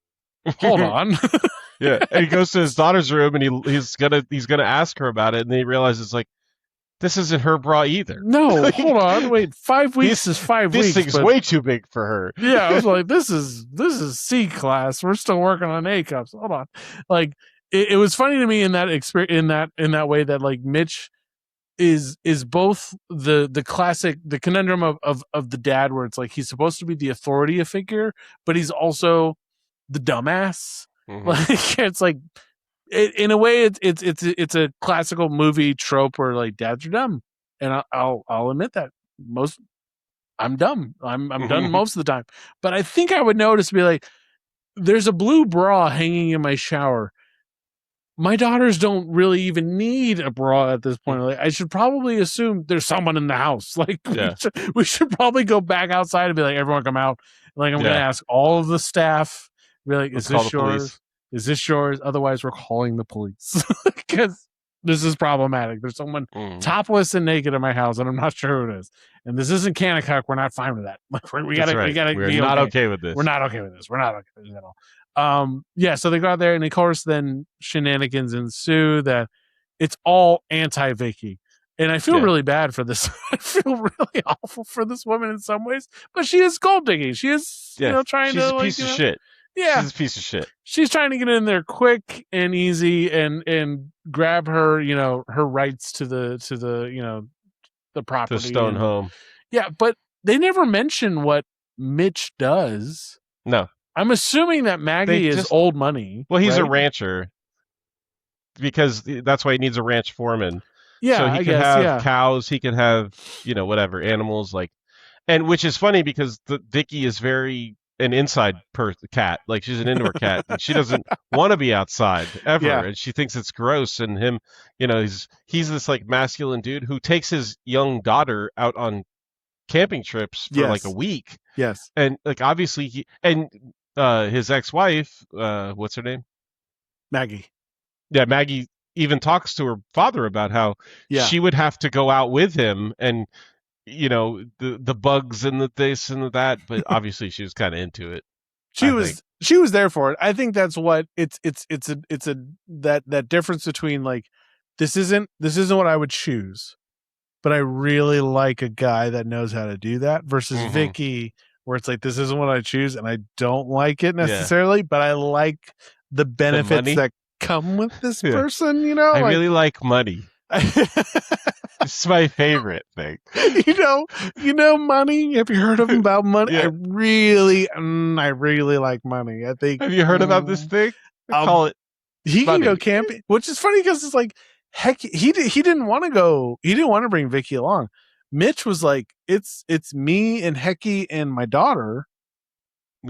Speaker 3: Hold on.
Speaker 1: Yeah. And he goes to his daughter's room and he's gonna ask her about it, and then he realizes like, this isn't her bra either.
Speaker 3: No, hold on. Wait, 5 weeks is 5 weeks.
Speaker 1: This thing's way too big for her.
Speaker 3: Yeah, I was like, this is C class. We're still working on A cups. Hold on. Like, it was funny to me in that experience, in that way, that like Mitch is both the classic, the conundrum of the dad, where it's like he's supposed to be the authority figure, but he's also the dumbass. Like, it's like, in a way, it's a classical movie trope where like dads are dumb, and I'll admit that I'm dumb. I'm dumb most of the time, but I think I would notice, be like, there's a blue bra hanging in my shower. My daughters don't really even need a bra at this point. Like, I should probably assume there's someone in the house. Like, we should probably go back outside and be like, everyone come out. Like, I'm going to ask all of the staff, be like, is this yours? Is this yours? Otherwise, we're calling the police, because this is problematic. There's someone topless and naked in my house, and I'm not sure who it is. And this isn't Kanakuk. We're not fine with that. Like, we gotta.
Speaker 1: We're not okay with this.
Speaker 3: We're not okay with this. We're not okay with this at all. So they go out there, and of course, then shenanigans ensue. That it's all anti-Vicky, and I feel really bad for this. I feel really awful for this woman in some ways, but she is gold digging. She is, trying to.
Speaker 1: She's a piece of shit.
Speaker 3: Yeah,
Speaker 1: she's a piece of shit.
Speaker 3: She's trying to get in there quick and easy and grab her, her rights to the the property,
Speaker 1: the stone home.
Speaker 3: Yeah, but they never mention what Mitch does.
Speaker 1: No,
Speaker 3: I'm assuming that Maggie is old money.
Speaker 1: Well, he's a rancher, because that's why he needs a ranch foreman.
Speaker 3: Yeah,
Speaker 1: So he
Speaker 3: I
Speaker 1: could
Speaker 3: guess,
Speaker 1: have
Speaker 3: yeah.
Speaker 1: cows. He could have, whatever animals like, and which is funny because Vicky is very an inside cat. Like she's an indoor cat, and she doesn't want to be outside ever,
Speaker 3: Yeah.
Speaker 1: and she thinks it's gross. And him, he's this like masculine dude who takes his young daughter out on camping trips for like a week.
Speaker 3: Yes.
Speaker 1: And like obviously his ex-wife, what's her name?
Speaker 3: Maggie.
Speaker 1: Yeah, Maggie even talks to her father about how she would have to go out with him and the bugs and the this and the that, but obviously she was kind of into it.
Speaker 3: She was there for it. I think that's what it's that difference between like this isn't what I would choose, but I really like a guy that knows how to do that versus Vicky, where it's like this isn't what I choose and I don't like it necessarily, but I like the benefits that come with this person. I
Speaker 1: really like money. It's my favorite thing.
Speaker 3: Money. Have you heard of him about money? Yeah. I really like money. I think.
Speaker 1: Have you heard about this thing? I call it.
Speaker 3: He money. Can go camping, which is funny because it's like, heck, he didn't want to go. He didn't want to bring Vicky along. Mitch was like, it's me and Hecky and my daughter,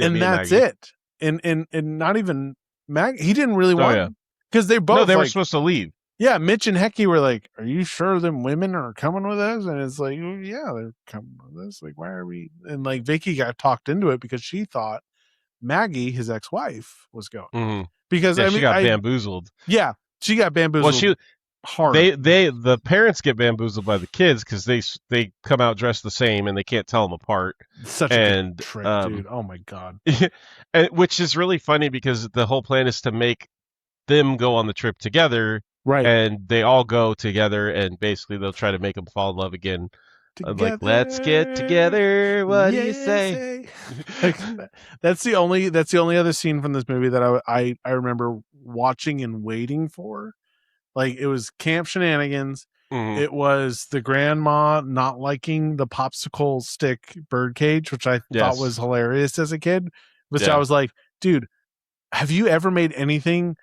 Speaker 3: and that's it. And not even Mag. He didn't really want because they both.
Speaker 1: No, they were supposed to leave.
Speaker 3: Yeah, Mitch and Hecky were like, "Are you sure them women are coming with us?" And it's like, "Yeah, they're coming with us. Like, why are we?" And like Vicky got talked into it because she thought Maggie, his ex-wife, was going because
Speaker 1: she got bamboozled.
Speaker 3: Yeah, she got bamboozled. Well, hard.
Speaker 1: The parents get bamboozled by the kids because they come out dressed the same and they can't tell them apart.
Speaker 3: Such a good trick, dude. Oh my god.
Speaker 1: Which is really funny because the whole plan is to make them go on the trip together.
Speaker 3: Right.
Speaker 1: And they all go together, and basically they'll try to make them fall in love again. Like, let's get together. What do you say?
Speaker 3: That's the only other scene from this movie that I remember watching and waiting for. Like, it was camp shenanigans. It was the grandma not liking the popsicle stick birdcage, which I thought was hilarious as a kid. Which I was like, dude, have you ever made anything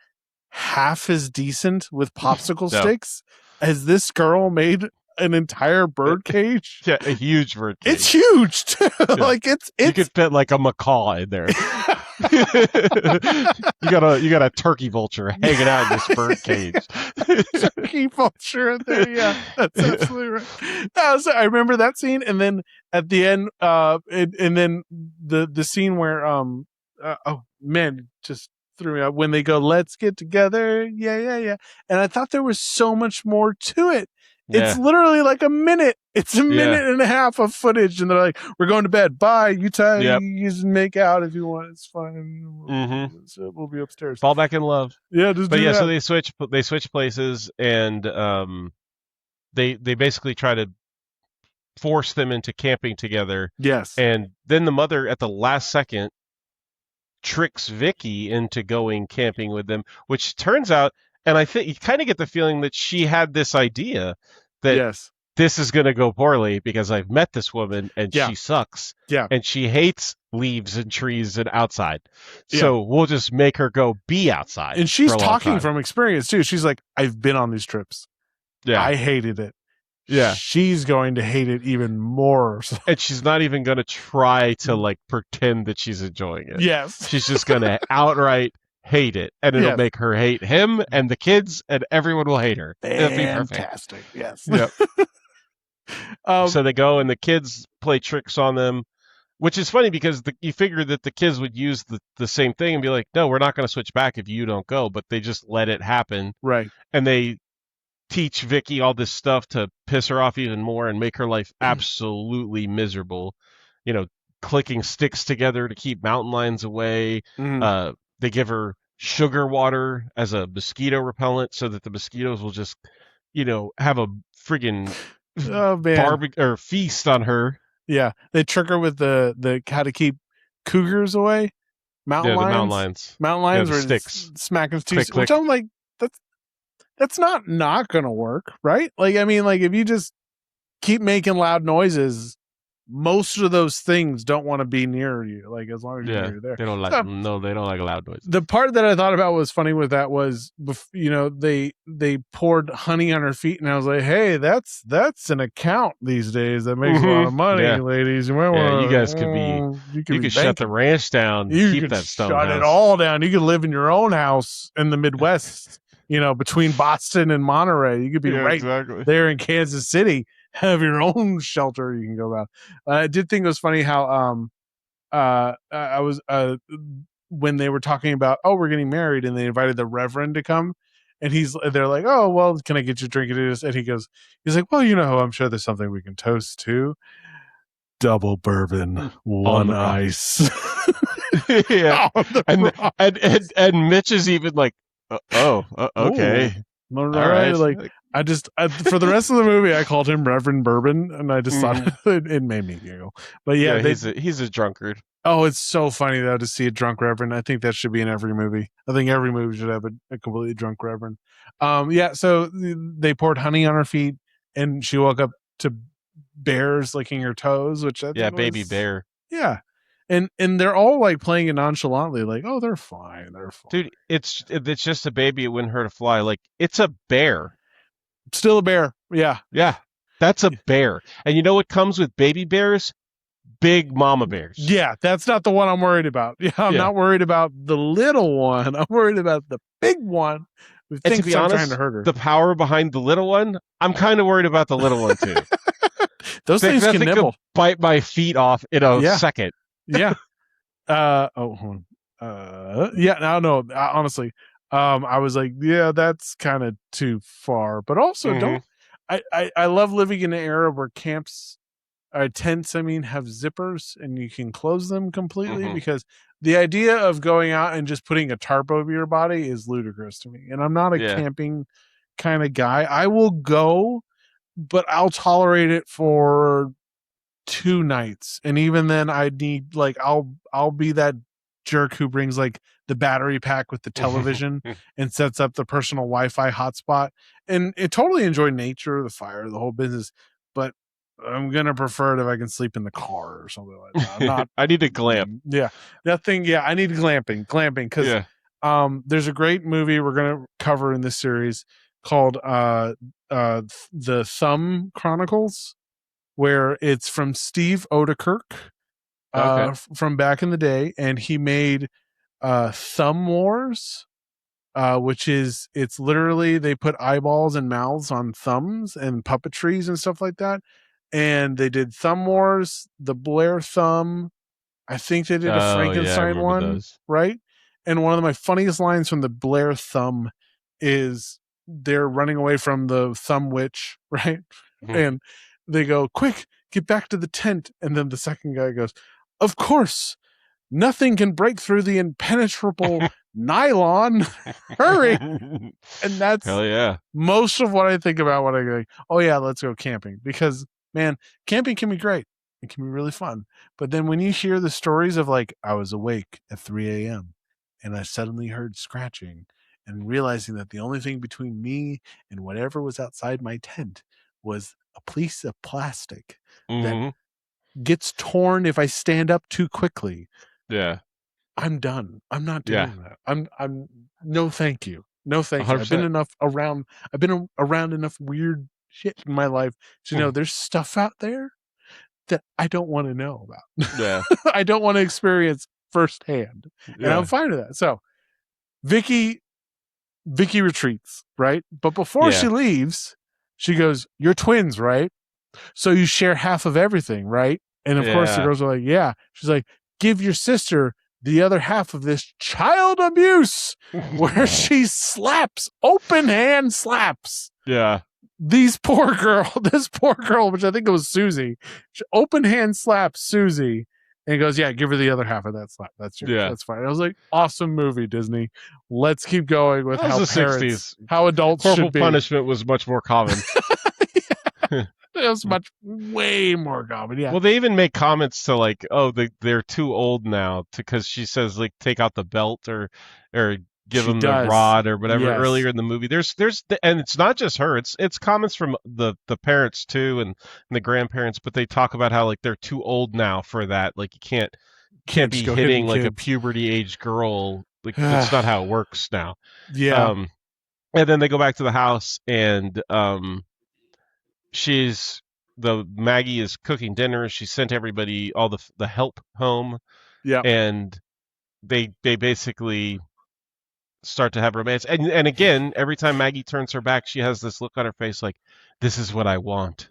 Speaker 3: half as decent with popsicle sticks as this girl made an entire bird cage?
Speaker 1: Yeah, a huge bird cage.
Speaker 3: It's huge too. Like it's
Speaker 1: you could fit like a macaw in there. you got a turkey vulture hanging out in this bird cage.
Speaker 3: Turkey vulture in there, yeah, that's absolutely right. So I remember that scene, and then at the end, and then the scene where oh man, just threw me out when they go, "Let's get together." Yeah. And I thought there was so much more to it. It's literally like a minute. It's a minute and a half of footage, and they're like, "We're going to bed. Bye. You can make out if you want. It's fine. So we'll be upstairs.
Speaker 1: Fall back in love."
Speaker 3: Yeah, just do that.
Speaker 1: So they switch places, and they basically try to force them into camping together.
Speaker 3: Yes,
Speaker 1: and then the mother at the last second tricks Vicky into going camping with them, which turns out, and I think you kind of get the feeling that she had this idea that this is going to go poorly because I've met this woman and she sucks.
Speaker 3: Yeah.
Speaker 1: And she hates leaves and trees and outside. So we'll just make her go be outside.
Speaker 3: And she's talking from experience too. She's like, I've been on these trips. Yeah. I hated it. Yeah. She's going to hate it even more.
Speaker 1: And she's not even going to try to like pretend that she's enjoying it.
Speaker 3: Yes.
Speaker 1: She's just going to outright hate it. And it'll make her hate him and the kids, and everyone will hate her. It'll be perfect.
Speaker 3: Fantastic. Yes.
Speaker 1: Yep. So they go and the kids play tricks on them, which is funny because you figure that the kids would use the same thing and be like, no, we're not going to switch back if you don't go. But they just let it happen.
Speaker 3: Right.
Speaker 1: And they teach Vicky all this stuff to piss her off even more and make her life absolutely miserable. Clicking sticks together to keep mountain lions away. They give her sugar water as a mosquito repellent so that the mosquitoes will just, have a friggin' barbecue or feast on her.
Speaker 3: Yeah, they trick her with the how to keep cougars away. Mountain lions. Mountain lions were
Speaker 1: sticks
Speaker 3: smacking sticks, which I'm like, that's not gonna work, right? Like, I mean, like if you just keep making loud noises, most of those things don't want to be near you. Like as long as you're there,
Speaker 1: they don't like they don't like loud noise.
Speaker 3: The part that I thought about was funny with that was, they poured honey on her feet, and I was like, hey, that's an account these days that makes a lot of money, ladies. You might want
Speaker 1: you guys could you could shut the ranch down.
Speaker 3: You
Speaker 1: keep
Speaker 3: could
Speaker 1: that stone
Speaker 3: shut
Speaker 1: house.
Speaker 3: it all down. You could live in your own house in the Midwest, between Boston and Monterey. You could be there in Kansas City, have your own shelter you can go about. I did think it was funny how I was when they were talking about, we're getting married, and they invited the Reverend to come, and they're like, oh, well, can I get you a drink? And he's like, well, I'm sure there's something we can toast to. Double bourbon, one ice.
Speaker 1: Yeah. And Mitch is even like, okay.
Speaker 3: All right. Like, for the rest of the movie, I called him Reverend Bourbon, and I just thought it made me giggle. But yeah,
Speaker 1: he's a drunkard.
Speaker 3: Oh, it's so funny though to see a drunk Reverend. I think that should be in every movie. I think every movie should have a completely drunk Reverend. So they poured honey on her feet, and she woke up to bears licking her toes, which I think
Speaker 1: baby bear.
Speaker 3: Yeah. And they're all like playing it nonchalantly, like, oh, they're fine.
Speaker 1: Dude, it's just a baby. It wouldn't hurt to fly. Like, it's a bear.
Speaker 3: Still a bear. Yeah.
Speaker 1: Yeah. That's a bear. And you know what comes with baby bears? Big mama bears.
Speaker 3: Yeah, that's not the one I'm worried about. I'm not worried about the little one. I'm worried about the big one who thinks I'm trying to hurt her.
Speaker 1: The power behind the little one, I'm kind of worried about the little one too.
Speaker 3: Those things can nibble.
Speaker 1: Bite my feet off in a second.
Speaker 3: Yeah. Hold on. No, honestly, I was like, yeah, that's kind of too far. But also, I love living in an era where tents, have zippers and you can close them completely, because the idea of going out and just putting a tarp over your body is ludicrous to me. And I'm not a camping kind of guy. I will go, but I'll tolerate it for 2 nights, and even then I need I'll be that jerk who brings like the battery pack with the television and sets up the personal Wi-Fi hotspot, and totally enjoy nature, the fire, the whole business, but I'm gonna prefer it if I can sleep in the car or something like that. I'm not
Speaker 1: I need to glamp.
Speaker 3: I need glamping because there's a great movie we're gonna cover in this series called the Thumb Chronicles, where it's from Steve Odekirk from back in the day, and he made Thumb Wars, which it's literally they put eyeballs and mouths on thumbs and puppetries and stuff like that. And they did Thumb Wars, the Blair Thumb. I think they did a Frankenstein one, right? And one of my funniest lines from the Blair Thumb is they're running away from the Thumb Witch, right? And they go, quick, get back to the tent. And then the second guy goes, of course, nothing can break through the impenetrable nylon. Hurry. And that's most of what I think about when I go, oh yeah, let's go camping. Because man, camping can be great. It can be really fun. But then when you hear the stories of like, I was awake at 3 a.m. and I suddenly heard scratching, and realizing that the only thing between me and whatever was outside my tent was a piece of plastic that gets torn if I stand up too quickly.
Speaker 1: Yeah.
Speaker 3: I'm done. I'm not doing that. I'm no thank you. No thank you. I've been around enough weird shit in my life to know there's stuff out there that I don't want to know about.
Speaker 1: Yeah.
Speaker 3: I don't want to experience firsthand. And I'm fine with that. So Vicky retreats, right? But before she leaves, she goes, you're twins, right? So you share half of everything, right? And of course the girls are like, yeah. She's like, give your sister the other half of this child abuse, where she slaps, open hand slaps.
Speaker 1: Yeah.
Speaker 3: This poor girl, which I think it was Susie, she open hand slaps Susie and goes, yeah, give her the other half of that slap. That's fine. I was like, awesome movie, Disney. Let's keep going with how parents, 60s. How adults
Speaker 1: Corporal
Speaker 3: should be.
Speaker 1: Punishment was much more common.
Speaker 3: It was way more common. Yeah.
Speaker 1: Well, they even make comments to like, oh, they're too old now, because she says like take out the belt or give
Speaker 3: She
Speaker 1: him
Speaker 3: does.
Speaker 1: the rod or whatever
Speaker 3: Yes.
Speaker 1: earlier in the movie. And it's not just her. It's comments from the parents too and the grandparents, but they talk about how like they're too old now for that. Like you can't be
Speaker 3: just go
Speaker 1: hitting
Speaker 3: hitting
Speaker 1: like a
Speaker 3: kids.
Speaker 1: puberty age girl. Like that's not how it works now.
Speaker 3: Yeah.
Speaker 1: And then they go back to the house and Maggie is cooking dinner. She sent everybody all the help home.
Speaker 3: Yeah.
Speaker 1: And they basically start to have romance. And again, every time Maggie turns her back, she has this look on her face like, this is what I want.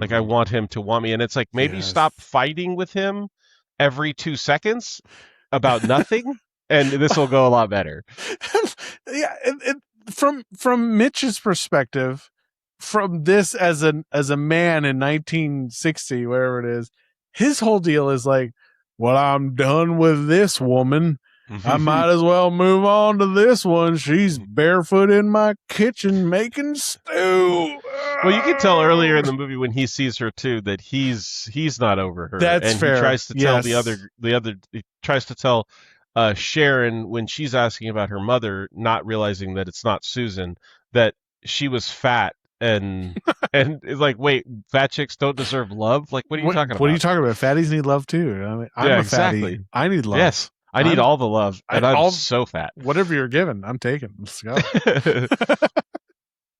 Speaker 1: Like I want him to want me. And it's like, maybe stop fighting with him every 2 seconds about nothing, and this will go a lot better.
Speaker 3: Yeah, and from Mitch's perspective, from this as a man in 1960, wherever it is, his whole deal is like, well, I'm done with this woman. I might as well move on to this one. She's barefoot in my kitchen making stew.
Speaker 1: Well, you can tell earlier in the movie when he sees her too that he's not over her.
Speaker 3: That's
Speaker 1: and
Speaker 3: fair.
Speaker 1: He tries to tell
Speaker 3: Yes.
Speaker 1: he tries to tell Sharon when she's asking about her mother, not realizing that it's not Susan, that she was fat and it's like, wait, fat chicks don't deserve love? Like, what are you talking about?
Speaker 3: What are you talking about? Fatties need love too. I mean, I'm a
Speaker 1: exactly.
Speaker 3: fatty. I need love.
Speaker 1: Yes. I need all the love, and I'm so fat.
Speaker 3: Whatever you're given, I'm taking. Let's go.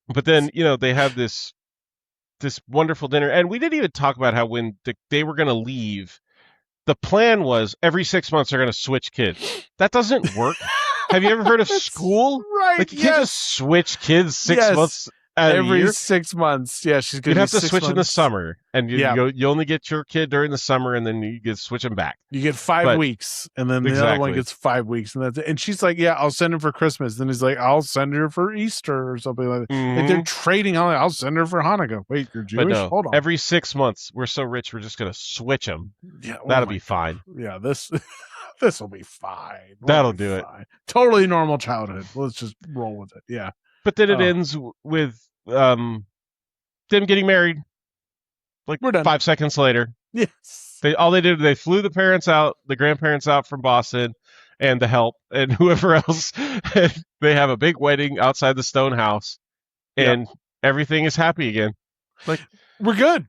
Speaker 1: But then, they have this wonderful dinner, and we didn't even talk about how when they were going to leave, the plan was every 6 months they're going to switch kids. That doesn't work. Have you ever heard of school?
Speaker 3: Right.
Speaker 1: Like you can't just switch kids 6 months out of the
Speaker 3: every
Speaker 1: year.
Speaker 3: 6 months. Yeah, she's going
Speaker 1: You'd
Speaker 3: to
Speaker 1: have to switch in the summer, and you only get your kid during the summer, and then you get switch them back.
Speaker 3: You get 5 weeks, and then the other one gets 5 weeks, and that's it. And she's like, "Yeah, I'll send her for Christmas." Then he's like, "I'll send her for Easter or something like that."
Speaker 1: Mm-hmm.
Speaker 3: Like they're trading on. I'll send her for Hanukkah. Wait, you're Jewish?
Speaker 1: But no,
Speaker 3: hold on.
Speaker 1: every 6 months, we're so rich, we're just gonna switch them.
Speaker 3: Yeah,
Speaker 1: that'll be fine.
Speaker 3: Yeah, this will be fine.
Speaker 1: That'll do it.
Speaker 3: Totally normal childhood. Let's just roll with it. Yeah.
Speaker 1: But then it ends with them getting married. Like
Speaker 3: we're done.
Speaker 1: 5 seconds later.
Speaker 3: Yes.
Speaker 1: They flew the grandparents out from Boston, and the help and whoever else. They have a big wedding outside the stone house, and everything is happy again. Like
Speaker 3: we're good.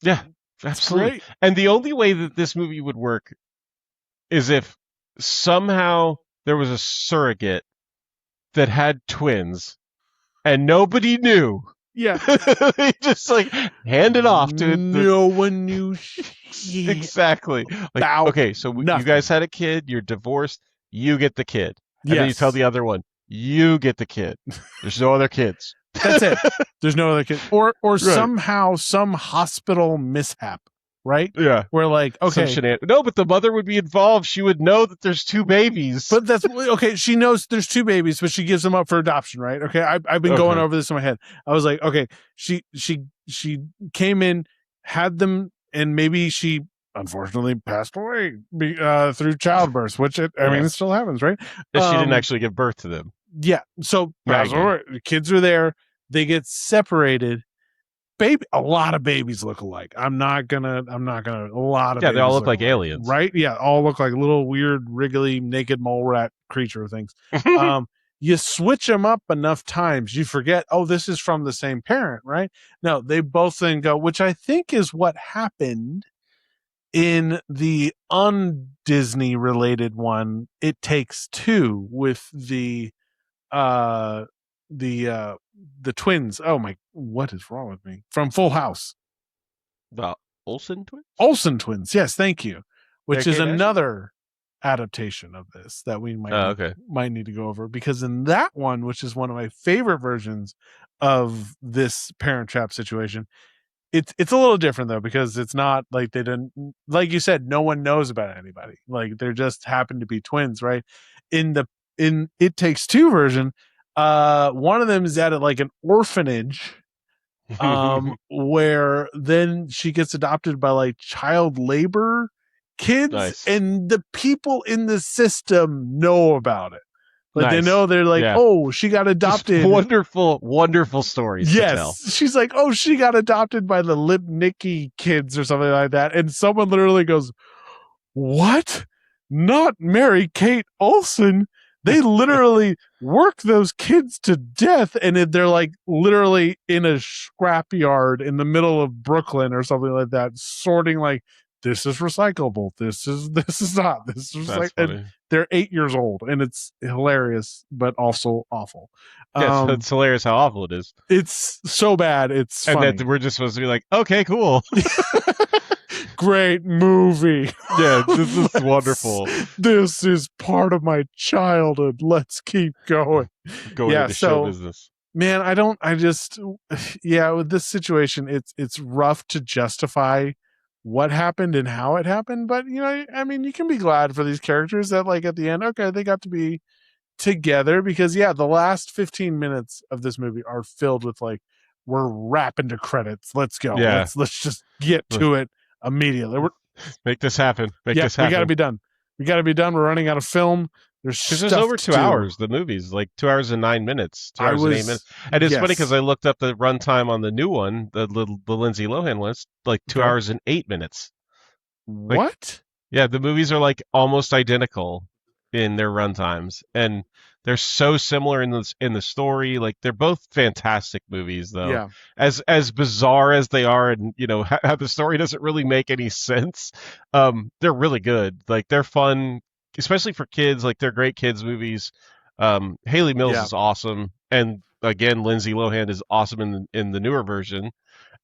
Speaker 1: Yeah, absolutely.
Speaker 3: Great.
Speaker 1: And the only way that this movie would work is if somehow there was a surrogate that had twins, and nobody knew.
Speaker 3: Yeah.
Speaker 1: They just like hand it off to
Speaker 3: no one knew.
Speaker 1: Exactly. Like, okay, so you guys had a kid, you're divorced, you get the kid. And then you tell the other one, you get the kid. There's no other kids.
Speaker 3: That's it. There's no other kids. Or somehow some hospital mishap, right?
Speaker 1: Yeah.
Speaker 3: Where like, okay.
Speaker 1: No, but the mother would be involved. She would know that there's 2 babies.
Speaker 3: But that's okay. She knows there's 2 babies, but she gives them up for adoption, right? Okay. I've been going over this in my head. I was like, okay, she came in, had them, and maybe she unfortunately passed away through childbirth, which it still happens, right?
Speaker 1: She didn't actually give birth to them.
Speaker 3: Yeah. So the kids are there. They get separated. A lot of babies look alike. A lot of
Speaker 1: they all look like
Speaker 3: alike,
Speaker 1: aliens,
Speaker 3: right? Yeah, all look like little weird, wriggly, naked mole rat creature things. You switch them up enough times, you forget. Oh, this is from the same parent, right? No, they both then go, which I think is what happened in the un-Disney related one. It Takes Two with the twins. Oh my, what is wrong with me? From Full House.
Speaker 1: The Olsen Twins?
Speaker 3: Olsen Twins, yes, thank you. Which is another adaptation of this that we might need to go over, because in that one, which is one of my favorite versions of this Parent Trap situation, it's a little different though, because it's not like they didn't, like you said, no one knows about anybody. Like they're just happen to be twins, right? In It Takes Two version, one of them is at like an orphanage, where then she gets adopted by like child labor kids, and the people in the system know about it. Like they know, they're like, oh, she got adopted.
Speaker 1: Just wonderful stories.
Speaker 3: Yes,
Speaker 1: to tell.
Speaker 3: She's like, oh, she got adopted by the Lipnicki kids or something like that, and someone literally goes, "What? Not Mary Kate Olsen? They literally work those kids to death, and they're like literally in a scrapyard in the middle of Brooklyn or something like that, sorting like, this is recyclable, this is not, this is like, and they're 8 years old, and it's hilarious but also awful.
Speaker 1: Yeah, it's hilarious how awful it is.
Speaker 3: It's so bad, it's
Speaker 1: and
Speaker 3: funny.
Speaker 1: then we're just supposed to be like, okay, cool.
Speaker 3: Great movie.
Speaker 1: Yeah, this is wonderful.
Speaker 3: This is part of my childhood. Let's keep going.
Speaker 1: Going into show business.
Speaker 3: Man, with this situation, it's rough to justify what happened and how it happened. But, I mean, you can be glad for these characters that, like, at the end, okay, they got to be together, because, the last 15 minutes of this movie are filled with, like, we're wrapping to credits. Let's go.
Speaker 1: Yeah.
Speaker 3: Let's just get to it immediately.
Speaker 1: Make this happen. Make this happen.
Speaker 3: We got to be done. We're running out of film.
Speaker 1: There's over 2 hours. The movie's like 2 hours and 9 minutes. 2 hours and 8 minutes. And it's funny because I looked up the runtime on the new one, the Lindsay Lohan one. It's like 2 hours and 8 minutes.
Speaker 3: What?
Speaker 1: Yeah, the movies are like almost identical in their runtimes, and they're so similar in the story. Like, they're both fantastic movies, though.
Speaker 3: Yeah.
Speaker 1: As bizarre as they are, and how the story doesn't really make any sense. They're really good. Like, they're fun, especially for kids. Like, they're great kids movies. Haley Mills is awesome, and again, Lindsay Lohan is awesome in the newer version.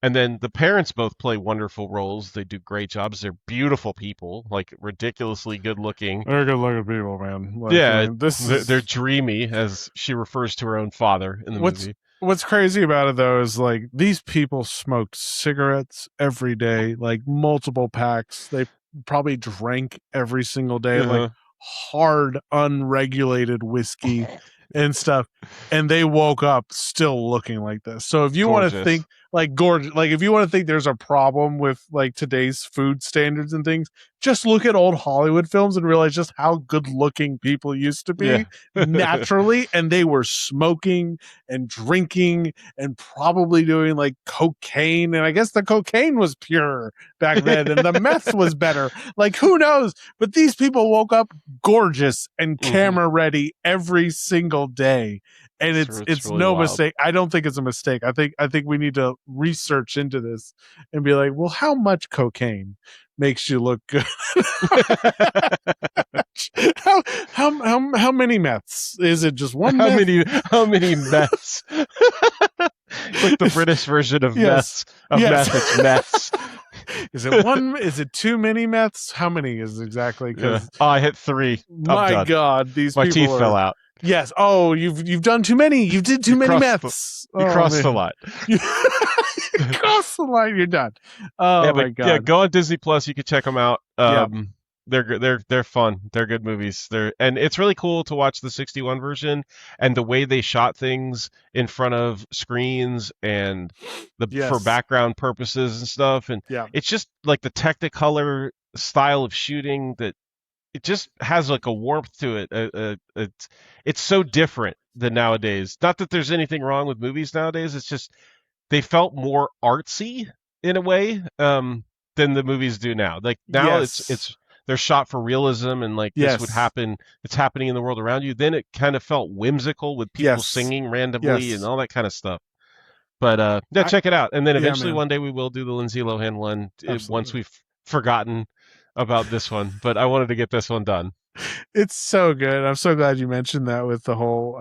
Speaker 1: And then the parents both play wonderful roles. They do great jobs. They're beautiful people, like ridiculously good looking.
Speaker 3: They're good looking people, man. Like,
Speaker 1: yeah, they're dreamy, as she refers to her own father in the movie.
Speaker 3: What's crazy about it, though, is like these people smoked cigarettes every day, like multiple packs. They probably drank every single day, like hard, unregulated whiskey and stuff. And they woke up still looking like this. So if you want to think like gorgeous, like if you want to think there's a problem with like today's food standards and things, just look at old Hollywood films and realize just how good looking people used to be naturally. And they were smoking and drinking and probably doing like cocaine. And I guess the cocaine was pure back then and the meth was better. Like, who knows? But these people woke up gorgeous and camera ready every single day. And it's really no mistake. I don't think it's a mistake. I think we need to research into this and be like, well, how much cocaine makes you look good? how many meths? Is it just one?
Speaker 1: How many meths? Like the British version of meths. Meth, it's meths.
Speaker 3: Is it one? Is it too many meths? How many is exactly?
Speaker 1: I hit 3.
Speaker 3: My God,
Speaker 1: my teeth fell out.
Speaker 3: Yes. Oh, you've done too many. You did too many meths.
Speaker 1: You crossed the line.
Speaker 3: You crossed the line. You're done. Oh my God.
Speaker 1: Yeah, go on Disney Plus. You can check them out. They're fun. They're good movies. And it's really cool to watch the 61 version and the way they shot things in front of screens and for background purposes and stuff. And it's just like the Technicolor style of shooting that it just has like a warmth to it. It's so different than nowadays. Not that there's anything wrong with movies nowadays. It's just they felt more artsy in a way than the movies do now. Like now they're shot for realism and like this would happen. It's happening in the world around you. Then it kind of felt whimsical with people singing randomly and all that kind of stuff. But check it out. And then eventually one day we will do the Lindsay Lohan one once we've forgotten about this one. But I wanted to get this one done.
Speaker 3: It's so good. I'm so glad you mentioned that with the whole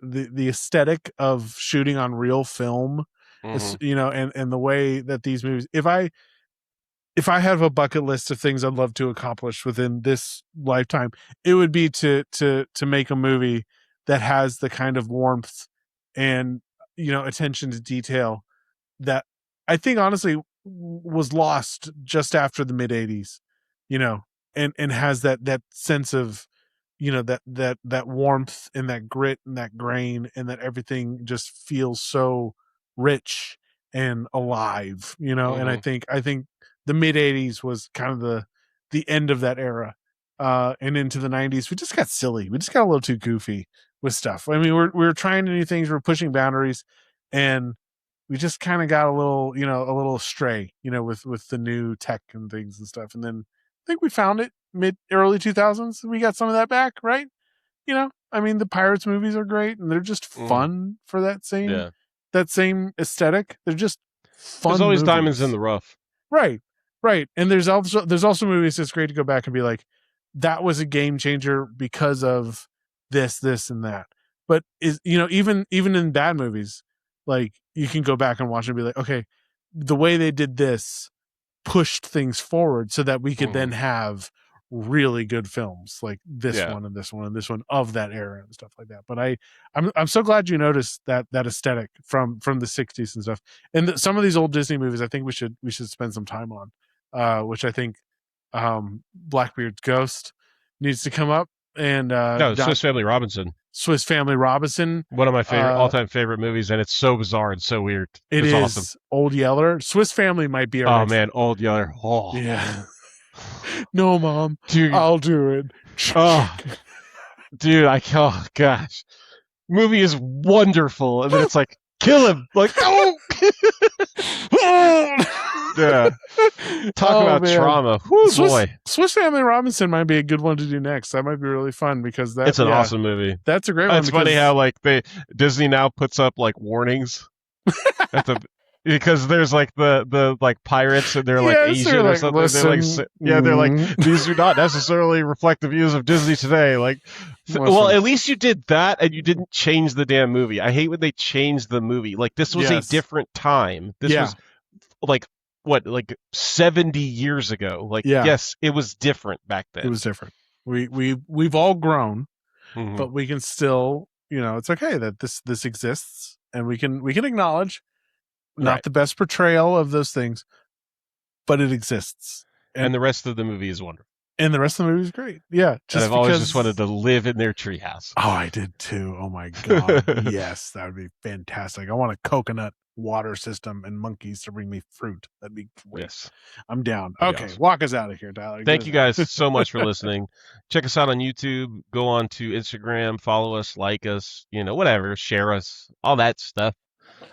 Speaker 3: the aesthetic of shooting on real film. And the way that these movies, if I have a bucket list of things I'd love to accomplish within this lifetime, it would be to make a movie that has the kind of warmth and attention to detail that I think honestly was lost just after the mid 80s, and has that sense of that warmth and that grit and that grain and that everything just feels so rich and alive, and I think the mid 80s was kind of the end of that era, and into the 90s we just got silly. We just got a little too goofy with stuff. I mean, we're trying new things, we're pushing boundaries, and we just kind of got a little astray, with the new tech and things and stuff. And then I think we found it early 2000s. We got some of that back, right? I mean, the Pirates movies are great, and they're just fun for that same aesthetic. They're just fun.
Speaker 1: There's always
Speaker 3: movies.
Speaker 1: diamonds in the rough.
Speaker 3: Right. And there's also movies that's great to go back and be like, that was a game changer because of this, and that. But even in bad movies, like you can go back and watch and be like, okay, the way they did this pushed things forward so that we could then have really good films like this one and this one and this one of that era and stuff like that. But I'm so glad you noticed that aesthetic from the 60s and stuff. And some of these old Disney movies, I think we should spend some time on, which I think Blackbeard's Ghost needs to come up. And
Speaker 1: Swiss Family Robinson.
Speaker 3: Swiss Family Robinson,
Speaker 1: one of my all-time favorite movies, and it's so bizarre and so weird. It's awesome.
Speaker 3: Old Yeller. Swiss Family might be
Speaker 1: man, Old Yeller. Oh
Speaker 3: yeah. No, Mom,
Speaker 1: dude,
Speaker 3: I'll do it.
Speaker 1: Oh, dude, oh gosh, movie is wonderful, and then it's like kill him, like oh. Yeah. Talk about trauma. Whew, boy.
Speaker 3: Swiss Family Robinson might be a good one to do next. That might be really fun because
Speaker 1: it's an awesome movie.
Speaker 3: That's a great one.
Speaker 1: It's funny how like Disney now puts up like warnings because there's like the like pirates and they're like Asian or something.
Speaker 3: Listen,
Speaker 1: they're like these are not necessarily reflect the views of Disney today. Like, well, at least you did that and you didn't change the damn movie. I hate when they change the movie. Like this was a different time. This was like. What, like 70 years ago? Like, yes, it was different back then.
Speaker 3: It was different. We've all grown, but we can still, it's okay that this exists, and we can acknowledge not the best portrayal of those things, but it exists,
Speaker 1: and the rest of the movie is wonderful.
Speaker 3: And the rest of the movie is great. Yeah,
Speaker 1: and I've always just wanted to live in their treehouse.
Speaker 3: Oh, I did too. Oh my god, yes, that would be fantastic. I want a coconut water system and monkeys to bring me fruit. That'd be great. Yes. I'm down. Okay, awesome. Walk us out of here, Tyler.
Speaker 1: Thank you guys so much for listening. Check us out on YouTube. Go on to Instagram, follow us, like us, whatever, share us, all that stuff.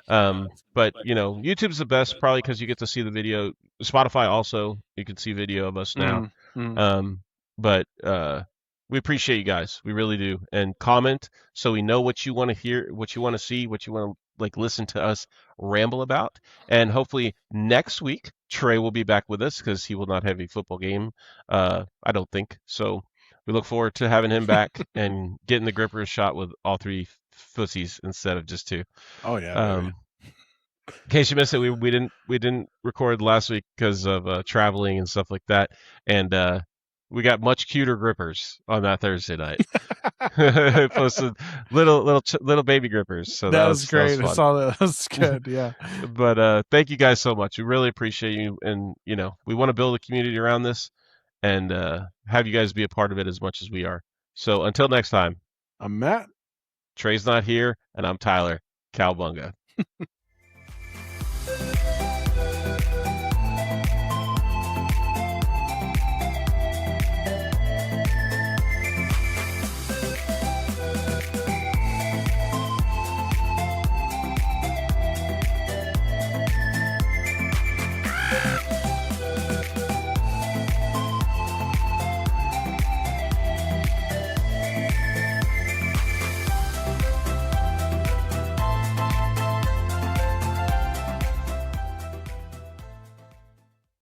Speaker 1: But YouTube's the best probably because you get to see the video. Spotify also, you can see video of us now. But we appreciate you guys. We really do. And comment so we know what you want to hear, what you want to see, what you want to listen to us ramble about. And hopefully next week Trey will be back with us because he will not have a football game, I don't think. So we look forward to having him back and getting the grippers shot with all three fussies instead of just two.
Speaker 3: Oh yeah.
Speaker 1: In case you missed it, we didn't record last week because of traveling and stuff like that, and we got much cuter grippers on that Thursday night. Posted little baby grippers. So that was
Speaker 3: great.
Speaker 1: That was
Speaker 3: I saw that. That was good. Yeah.
Speaker 1: But thank you guys so much. We really appreciate you, and we want to build a community around this, and have you guys be a part of it as much as we are. So until next time,
Speaker 3: I'm Matt.
Speaker 1: Trey's not here, and I'm Tyler. Cowbunga.